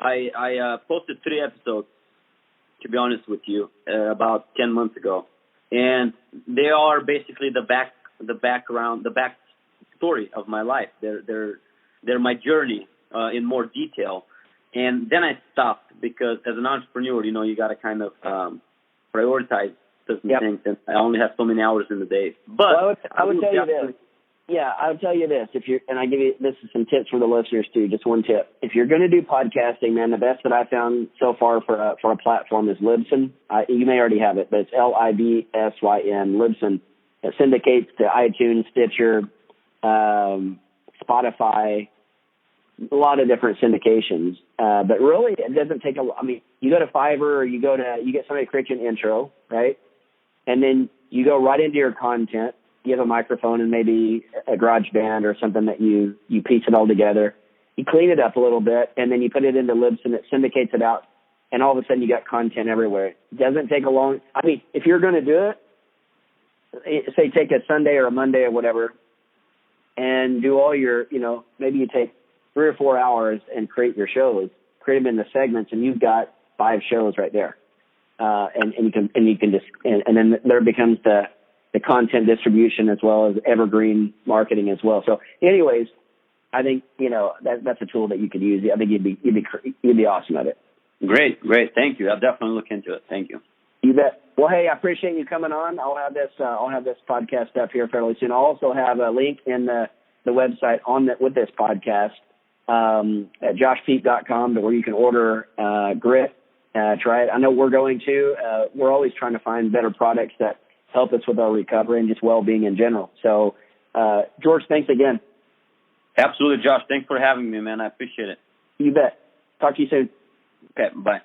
D: I posted 3 episodes, to be honest with you, about 10 months ago, and they are basically the back story of my life. They're my journey in more detail. And then I stopped because as an entrepreneur, you got to kind of prioritize certain things, and I only have so many hours in the day. But
B: I would tell you this. Yeah, I would tell you this. And I give you this is some tips for the listeners too. Just one tip: if you're going to do podcasting, man, the best that I found so far for a platform is Libsyn. You may already have it, but it's Libsyn. Libsyn. It syndicates to iTunes, Stitcher, Spotify, a lot of different syndications. But really, it doesn't take you go to Fiverr or you get somebody to create you an intro, right? And then you go right into your content. You have a microphone and maybe a GarageBand or something that you piece it all together. You clean it up a little bit, and then you put it into Libsyn. It syndicates it out, and all of a sudden you got content everywhere. It doesn't take a long – if you're going to do it, say take a Sunday or a Monday or whatever, and do all your maybe you take 3 or 4 hours and create your shows, create them in the segments, and you've got 5 shows right there. And you can just and then there becomes the content distribution as well as evergreen marketing as well. So, anyways, I think that's a tool that you could use. I think you'd be awesome at it.
D: Great. Thank you. I'll definitely look into it. Thank you.
B: You bet. Well, hey, I appreciate you coming on. I'll have this podcast up here fairly soon. I'll also have a link in the website with this podcast at joshpeak.com where you can order Grit. Try it. I know we're going to. We're always trying to find better products that help us with our recovery and just well-being in general. So, George, thanks again.
D: Absolutely, Josh. Thanks for having me, man. I appreciate it.
B: You bet. Talk to you soon.
D: Okay, bye.